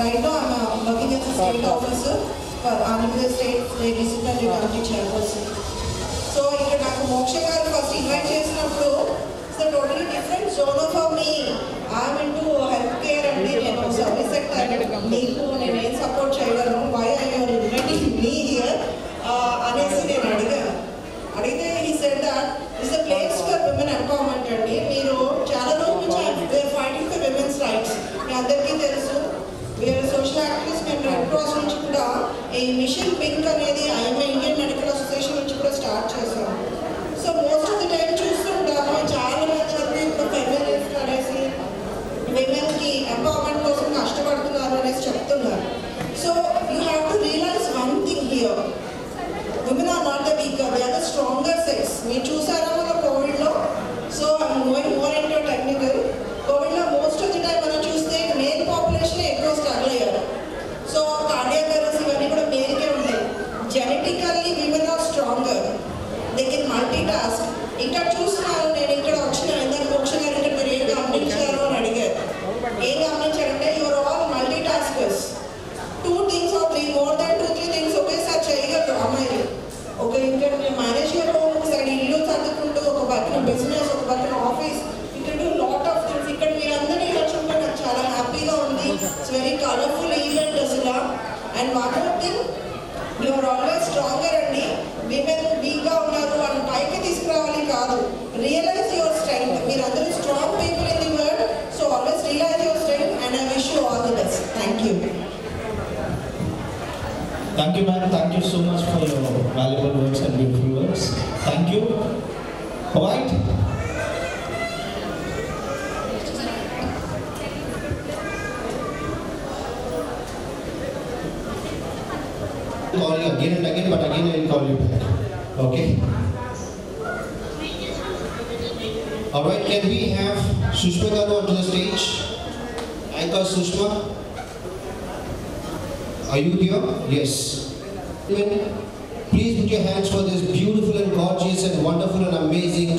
Right now I'm working as a state officer for Andhra Pradesh State Disciplinary Committee Chairperson. So ఇక్కడ నాకు మోక్ష గారు first invite చేసినప్పుడు it's a totally different zone for me. I'm into healthcare and నేను service sector. మీకు నేను ఏం support చేయగలను, why are you inviting me here అనేసి నేను అడిగితే he said that it's a place for women empowerment అండి. మీరు చాలా రోజుల నుంచి we're fighting for women's rights. మీ అందరికీ తెలుసు, వీఆర్ సోషల్ యాక్టివిస్ట్. మేము రెడ్ క్రాస్ నుంచి కూడా ఈ మిషన్ పింక్ అనేది ఐఎంఏ ఇండియన్ మెడికల్ అసోసియేషన్ నుంచి కూడా స్టార్ట్ చేశాము. So most of the time చూస్తుంటాము చాలా మంది ఇప్పుడు ఫెమినిస్ట్ అనేసి విమెన్కి ఎంపవర్మెంట్ కోసం కష్టపడుతున్నారు అనేసి చెప్తున్నారు. So you have to realize one thing here, women are not the weaker, they are the stronger sex. మీరు చూసారా మన కోవిడ్లో? So I'm going more into technical. కోవిడ్లో మోస్ట్ ఆఫ్ ది టైం మనం చూస్తే మేల్ పాపులేషన్ ఎక్కువ స్ట్రగుల్ అయ్యారు. So cardiac arrest ఇవన్నీ కూడా మేల్కే ఉంటాయి. Genetically women are stronger, they can multi task. ఇక్కడ చూస్తున్నాను నేను, ఇక్కడ వచ్చిన ఇందాక మోక్ష గారు ఇక్కడ మీరు ఏం గమనించారు అని అడిగారు. ఏం గమనించారంటే your all multitaskers. 2 things or 3 more than 2-3 things ఒకేసారి చేయగలరు అమ్మాయిలు. ఒక ఇక్కడ మేనేజ్ చేయడం, ఒకసారి ఇల్లు చదువుకుంటూ, ఒక పక్కన బిజినెస్, ఒక పక్కన ఆఫీస్, ఇక్కడ డూ లాట్ ఆఫ్ థింగ్స్. ఇక్కడ మీరు అందరూ ఇలా చూడడం నాకు చాలా హ్యాపీగా ఉంది. ఇట్స్ వెరీ కలర్ఫుల్ ఈవెంట్ అసలు. And one more thing, your always stronger అండి. విమెన్ వీక్గా ఉన్నారు వాళ్ళని పైకి తీసుకురావాలి కాదు, రియలైజ్ యువర్ స్ట్రెంగ్త్. మీరు అందరూ strong people in the world. So always realize your strength and I wish you all the best. Thank you. Thank you, ma'am. Thank you so much for your valuable words and beautiful words. Thank you. All right. Call you again and again, but again I will call you back. Okay? All right, can we have Sushma Garu onto the stage? Anchor Sushma. Are you here? Yes. Please put your hands for this beautiful and gorgeous and wonderful and amazing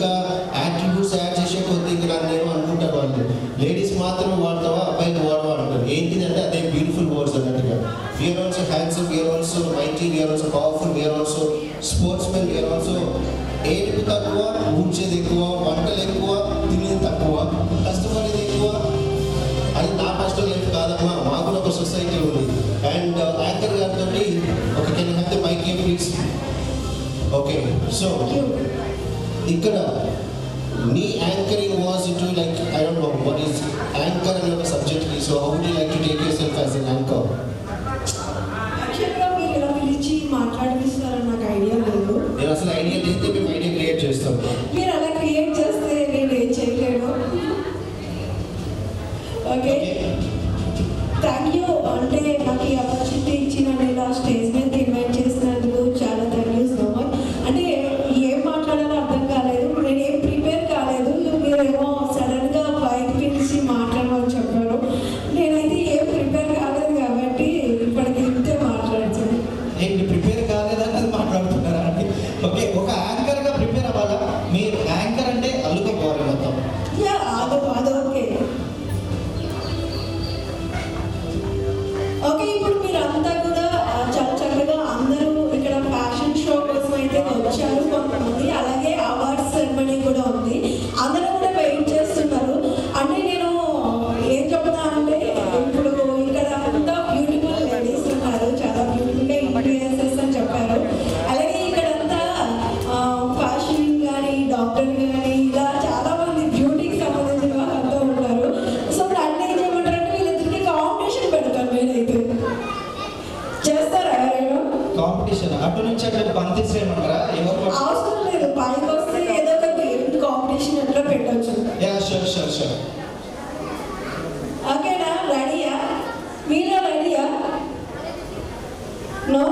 attributes add చేసే కొద్ది నేను అనుకుంటాను. వాళ్ళు ladies మాత్రమే వాడతావా, అబ్బాయికి వాడవా అంటారు. ఏంటిదంటే అదే బ్యూటిఫుల్ వర్డ్స్ అన్నట్టుగా. We are also handsome, we are also mighty, we are also powerful, we are also sportsmen, we are also ఏడుపు తక్కువ, ఊడ్చేది ఎక్కువ, వంటలు ఎక్కువ, తినేది తక్కువ, కష్టపడేది ఎక్కువ. అది నా పర్సనల్ లైఫ్ కాదమ్మా, మాకు కూడా ఒక సొసైటీ ఉంది. అండ్ యాంకర్ గారితో ఒక can have the mike here please. Okay, so ఇక్కడ నీ anchoring was it like I don't know what is anchor అనే ఒక subject. So how would you like to take yourself as an anchor? యాక్చువల్గా మీరు ఇలా పిలిచి మాట్లాడిస్తారని నాకు idea లేదు. నేను అసలు ఐడియా లేదు, మేము ఐడియా క్రియేట్ చేస్తాం. మీరు అలా క్రియేట్ చేస్తే నేను ఏం చేయలేను. Okay, thank you. అంటే నాకు ఈ ఆపర్చునిటీ ఇచ్చినందుకు, ఇలా స్టేజ్ మీద ఇన్వైట్ చేసినందుకు చాలా థ్యాంక్ యూ సో మచ్. అంటే ఏం మాట్లాడాలో అర్థం కాలేదు, నేను ఏం ప్రిపేర్ కాలేదు. మీరేమో సడన్గా బయట పిలిచి మాట్లాడమని చెప్పారు. నేనైతే ఏం ప్రిపేర్ కాలేదు కాబట్టి ఇప్పటికి ఇంతే మాట్లాడుతుంది. ఏంటి ప్రిపేర్ కాలేదని మాట్లాడుతున్నారా అండి? ఓకే, ఒక యాంకర్గా ప్రిపేర్ అవ్వాలా? మీరు యాంకర్ అంటే అల్లుకపోవాలి మొత్తం. యా, అదొకే. ఓకే, ఇప్పుడు మీరంతా కూడా చాలా చక్కగా అందరూ ఇక్కడ ఫ్యాషన్ షో కోసం అయితే వచ్చారు కొంతమంది. అలాగే అవార్డ్స్ సెరమనీ కూడా ఉంది, అందరూ కూడా వెయిట్ చేస్తున్నారు. అంటే నేను ఏం చెప్తానంటే, ఇప్పుడు ఇక్కడ అంతా బ్యూటిఫుల్ లేడీస్ ఉన్నారు, చాలా బ్యూటిఫుల్గా ఇన్ఫ్లుయెన్సెస్ అని చెప్పారు. అలాగే ఇక్కడంతా ఫ్యాషన్ కానీ డాక్టర్ కానీ ఇలా చాలా మంది బ్యూటీకి సంబంధించిన వాళ్ళంతా ఉంటారు. సో ఇప్పుడు అన్నీ ఏం చేయమంటారంటే వీళ్ళిద్దరికి కాంపిటీషన్ పెడతాను. నేనైతే చేస్తారా ఎవరైనా కాంపిటీషన్? అటు నుంచి అటు పంపించేయమంటారా? అవసరం లేదు, పైకి వస్తే ఏదో ఒక గేమ్ కాంపిటీషన్ ఎట్లా పెట్టచ్చు. Yeah, sure sure sure. ఓకేనా? రెడీయా? మీరు రెడీయా? నో.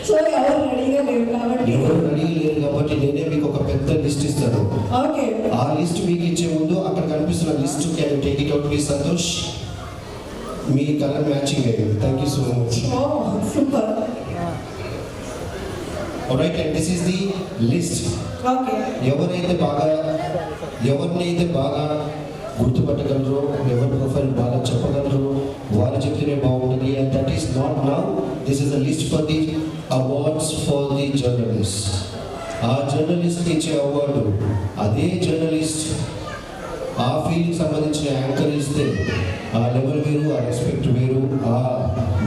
సో ఎవరు రెడీగా లేరు కాబట్టి, ఎవరు రెడీ లేరు కాబట్టి నేనే మీకు ఒక పెద్ద లిస్ట్ ఇస్తాను. ఓకే, ఆ లిస్ట్ మీకు ఇచ్చే ముందు అక్కడ కనిపిస్తున్న list can take it out please. Santosh, మీ కలర్ మ్యాచింగ్ అయ్యింది. Thank you so much. Oh super. Alright, and this is the list. Okay, ఎవరినైతే బాగా గుర్తుపట్టగలరు, ఎవరి ప్రొఫైల్ బాగా చెప్పగలరు, వాళ్ళు చెప్తేనే బాగుంటుంది. And that is not now, this is the list for the awards for the journalist. ఆ జర్నలిస్ట్ ఇచ్చే అవార్డు అదే జర్నలిస్ట్ ఆ ఫీల్డ్కి సంబంధించిన యాంకర్ ఇస్తే ఆ లెవెల్ వేరు, ఆ రెస్పెక్ట్ వేరు, ఆ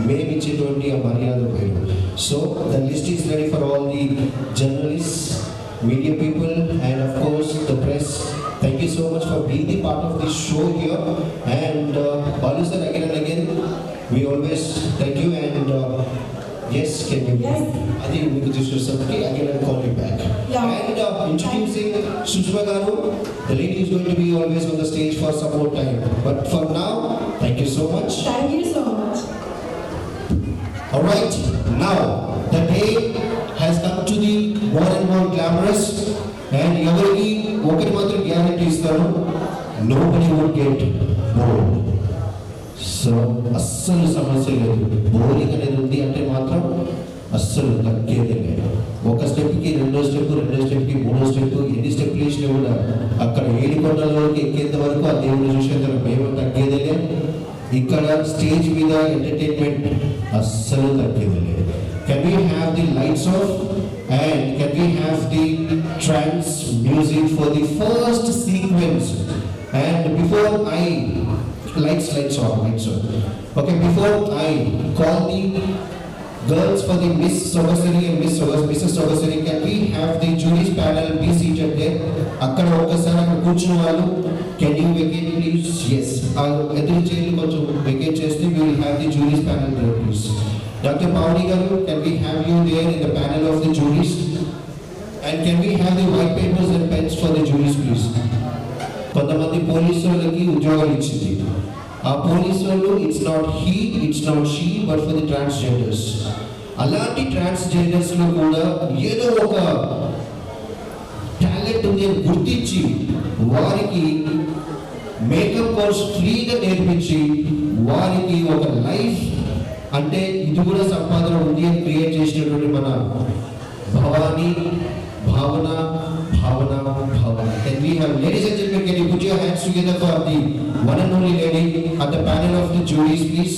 మేము ఇచ్చేటువంటి ఆ మర్యాద వేరు. So the list is ready for all the journalist, media people, and of Thank you so much for being the part of this show here. And Balu sir, again and again, we always thank you. And yes, can you? Yes. I think we could just do something. Again, I'll call you back. Yeah. And introducing Sushma Garu, the lady is going to be always on the stage for some more time. But for now, thank you so much. Thank you so much. Alright, now the day has come to the more and more glamorous, and everybody ఒకటి మాత్రం guarantee ఇస్తాను, nobody would get bored. So అస్సలు సమస్య లేదు, boring అనేది ఉంది అంటే మాత్రం అస్సలు తగ్గేదే లేదు. ఒక స్టెప్కి రెండో స్టెప్కి మూడో స్టెప్, ఎన్ని స్టెప్లు వేసినా కూడా అక్కడ 7 కొండల వరకు ఎక్కేంత వరకు ఆ దేవుని చూసేంత మేము తగ్గేదే లేదు. ఇక్కడ స్టేజ్ మీద ఎంటర్టైన్మెంట్ అస్సలు తగ్గేది లేదు. Can we have the lights off and can we have the trance music for the first sequence? And before I lights on. Okay, before I call the girls for the Miss Sogasari and Mrs. Sogasari, can we have the jury's panel be seated there? అక్కడ ఒకసారి అక్కడ కూర్చున్న వాళ్ళు can you vacate please? Yes. ఎదురు చేయాలి, కొంచెం vacate చేస్తే we will have the jury's panel there please. Dr. Pavani garu, can we have you there in the panel of the juries? And can we have the white papers and pens for the juries please? కొంతమంది police వాళ్ళకి ఉద్యోగాలు ఇచ్చింది. ఆ police వాళ్ళు it's not he, it's not she, but for the transgenders. అలాంటి ట్రాన్స్జెండర్స్లో కూడా ఏదో ఒక టాలెంట్ ఉంది అని గుర్తించి వారికి మేకప్ కోర్స్ ఫ్రీగా నేర్పించి వారికి ఒక లైఫ్ అంటే ఇది కూడా సంపాదన ఉంది అని క్రియేట్ చేసినటువంటి మన భావన. Can we have, ladies and gentlemen, can you put your hands together for the one and only lady at the panel of the juries please?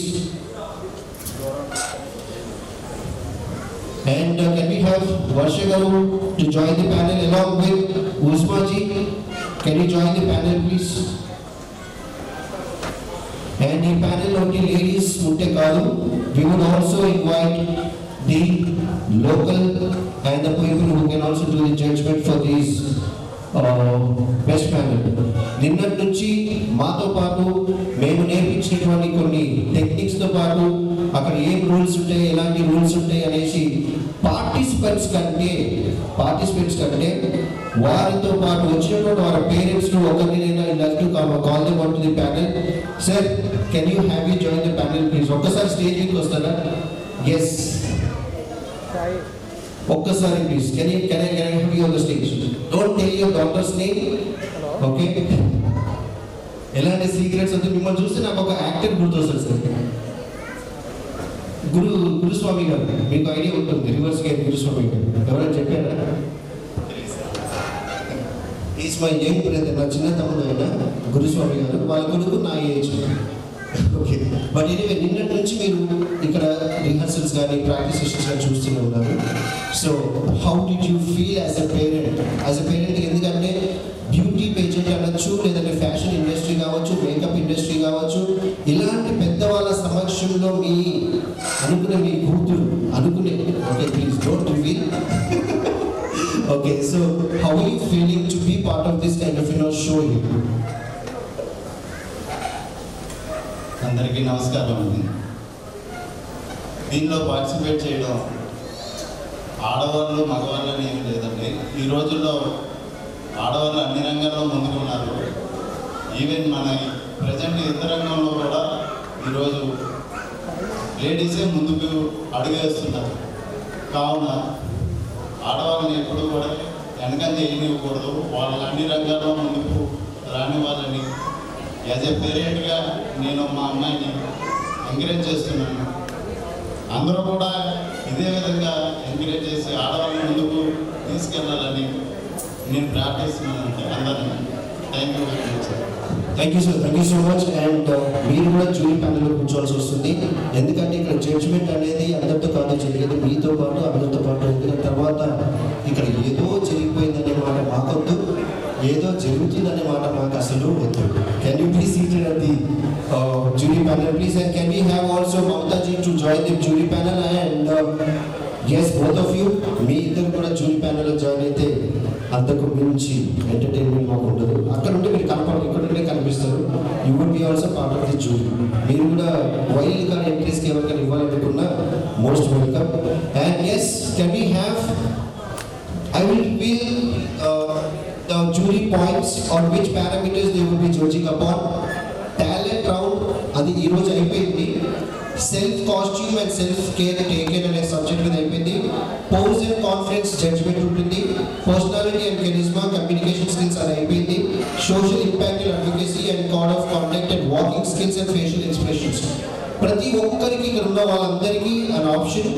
And can we have Varsha garu to join the panel along with Usma ji? Can you join the panel please? And the panel of the ladies unte kaadu, we would also invite the local and the people who can also do the judgment for these best panel. నిన్నటి నుంచి మాతో పాటు మేము నేర్పించినటువంటి కొన్ని టెక్నిక్స్తో పాటు అక్కడ ఏం rules ఉంటాయి, ఎలాంటి రూల్స్ ఉంటాయి అనేసి పార్టిసిపెంట్స్ కంటే వారితో పాటు వచ్చినటువంటి వారి పేరెంట్స్ను ఒకరినైనా call them on to the panel. Sir, can you have you join the panel please? ఒక్కసారి స్టేజ్ మీదకి వస్తారా? ఎస్, ఒక్కసారి please. Can I have you on the stage? Don't tell your doctor's name, okay? ఎలాంటి secrets వద్దు. మిమ్మల్ని చూస్తే నాకు ఒక యాక్టర్ గుర్తొస్తుంది సార్, గురుస్వామి గారు. మీకు ఐడియా ఉంటుంది, రివర్స్ గేమ్ గురుస్వామి గారు. ఎవరైనా చెప్పారా? ఈజ్ మై యంగ్ బ్రదర్, నా చిన్న తమ్ముడు అయిన గురుస్వామి గారు. వాళ్ళ కొడుకు నా ఏజ్. ఓకే, బట్ ఎనీవే నిన్నటి నుంచి మీరు ఇక్కడ రిహర్సల్స్ కానీ ప్రాక్టీస్ సెషన్స్ కానీ చూస్తూనే ఉన్నారు. So how did you feel as a parent? ఎందుకంటే బ్యూటీ పేజెంట్ అనొచ్చు, లేదంటే ఫ్యాషన్ ఇండస్ట్రీ కావచ్చు, మేకప్ ఇండస్ట్రీ కావచ్చు, ఇలాంటి పెద్దవాళ్ళ సమక్షంలో మీ కూతురు okay please don't reveal. Okay, so how are you feeling to be part of this kind of show here? అందరికీ నమస్కారం అండి. దీనిలో పార్టిసిపేట్ చేయడం ఆడవాళ్ళు మగవాళ్ళని ఏమి లేదండి. ఈ రోజుల్లో ఆడవాళ్ళు అన్ని రంగాల్లో ముందుకు ఉన్నారు. ఈవెన్ మన ప్రజెంట్ యుద్ధ రంగంలో కూడా ఈరోజు లేడీసే ముందుకు అడుగేస్తున్నారు. కావున ఆడవాళ్ళని ఎప్పుడు కూడా వెనకంజ వేయనివ్వకూడదు. వాళ్ళని అన్ని రంగాల్లో ముందుకు రాని వాళ్ళని యాజ్ ఎ పేరెంట్గా నేను మా అమ్మాయిని ఎంకరేజ్ చేస్తున్నాను. అందరూ కూడా ఇదే విధంగా ఎంకరేజ్ చేసి ఆడవాళ్ళని ముందుకు తీసుకెళ్ళాలని నేను ప్రార్థిస్తున్నాను అందరినీ. Thank you very much. Thank you sir, thank you so much. And మీరు కూడా జ్యూరీ ప్యానెల్లో కూర్చోవాల్సి వస్తుంది. ఎందుకంటే ఇక్కడ జడ్జిమెంట్ అనేది అందరితో కాదు జరిగేది, మీతో పాటు అందరితో పాటు. ఎందుకంటే తర్వాత ఇక్కడ ఏదో జరిగిపోయిందనే మాట మాకొద్దు, ఏదో జరుగుతుందనే మాట మాకు అసలు వద్దు. Can you please seated at the jury panel please, and can we have also Mamta ji to join the jury panel? And yes, both of you, మీ ఇద్దరు కూడా jury panel లో జాయిన్ అయితే అంతకు మించి ఎంటర్టైన్మెంట్ మాకు ఉండదు. అక్కడ ఉంటే మీరు కనపడదు, ఇక్కడ ఉంటే కనిపిస్తారు. You would be also part of the jury. మీరు కూడా వైల్డ్ కార్డ్ ఎంట్రీస్కి ఎవరికైనా ఇవ్వాలనుకున్నా most welcome. And yes, can we have, I will reveal the jury points on which parameters they will be judging upon. Talent round, అది ఈ రోజు అయిపోయింది. Self costume and self care taken అనే subject మీద అయిపోయింది. పోజ్ అండ్ కాన్ఫిడెన్స్ జడ్జ్మెంట్ ఉంటుంది. Personality and కెరిస్మా, communication skills అది అయిపోయింది. Social impact and advocacy and code of conduct and walking skills and facial expressions. ప్రతి ఒక్కరికి ఇక్కడ ఉన్న వాళ్ళందరికీ an option.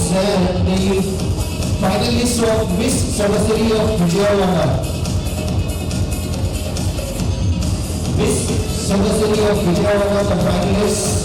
present the finalists of Miss Sabasari of Vijayawada. Miss Sabasari of Vijayawada, the finalists.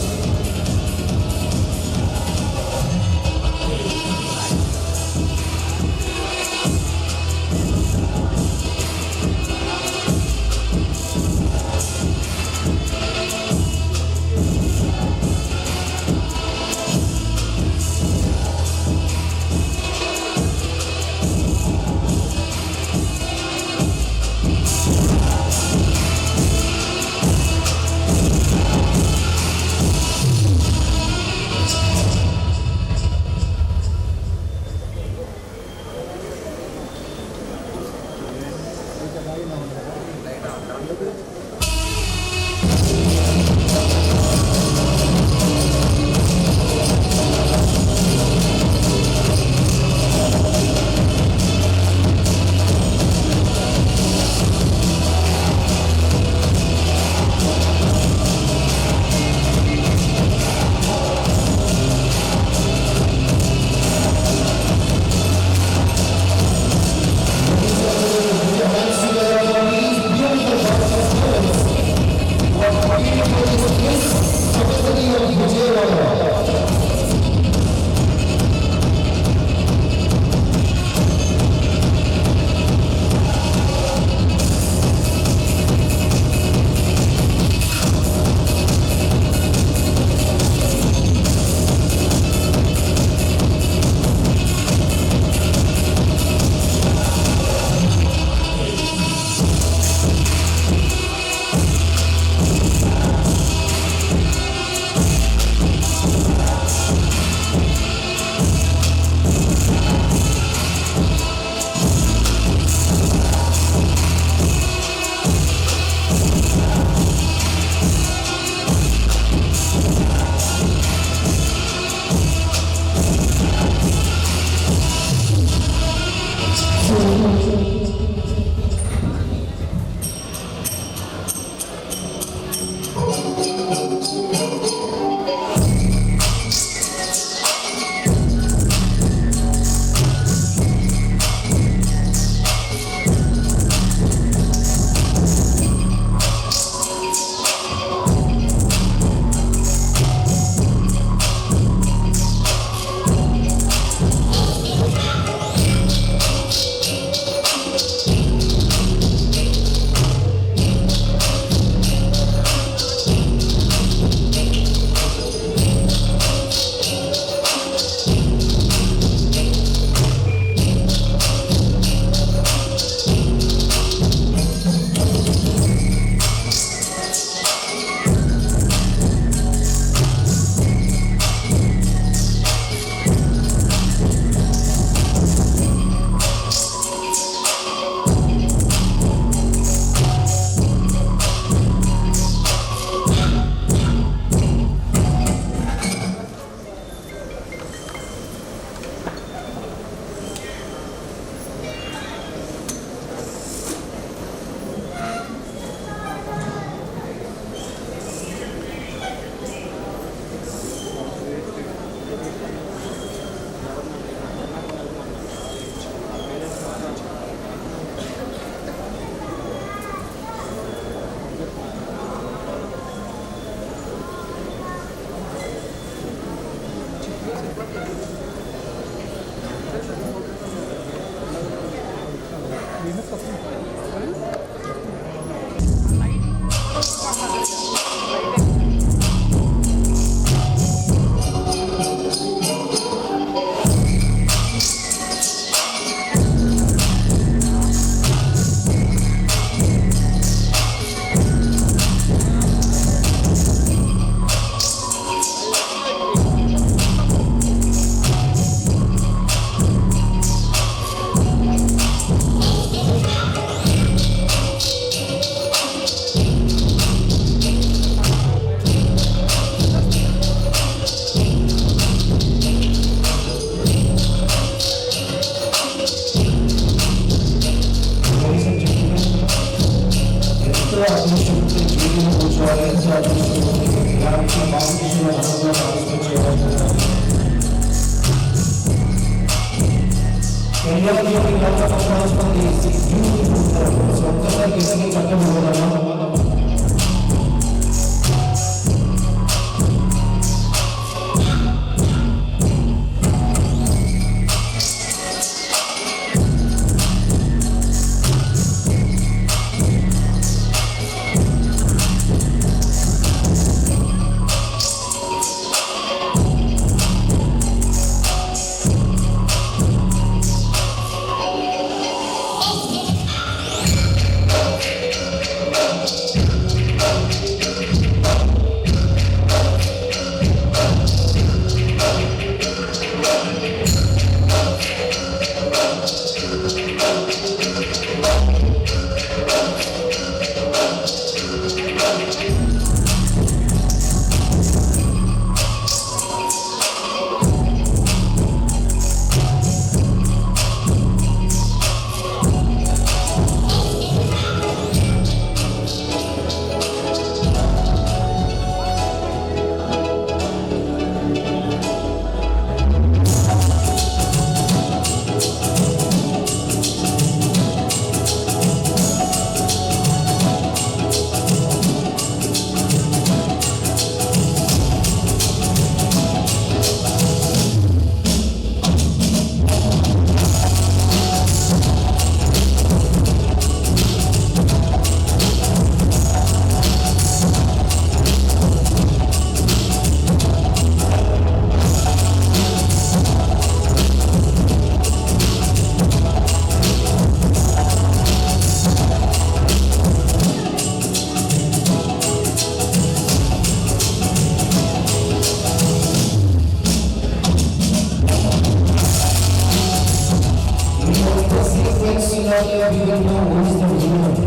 we are giving lots of applause for these beautiful girls. So ఒక్కసారి గట్టిగా చప్పట్లు కొడదామా? We will know who is the winner.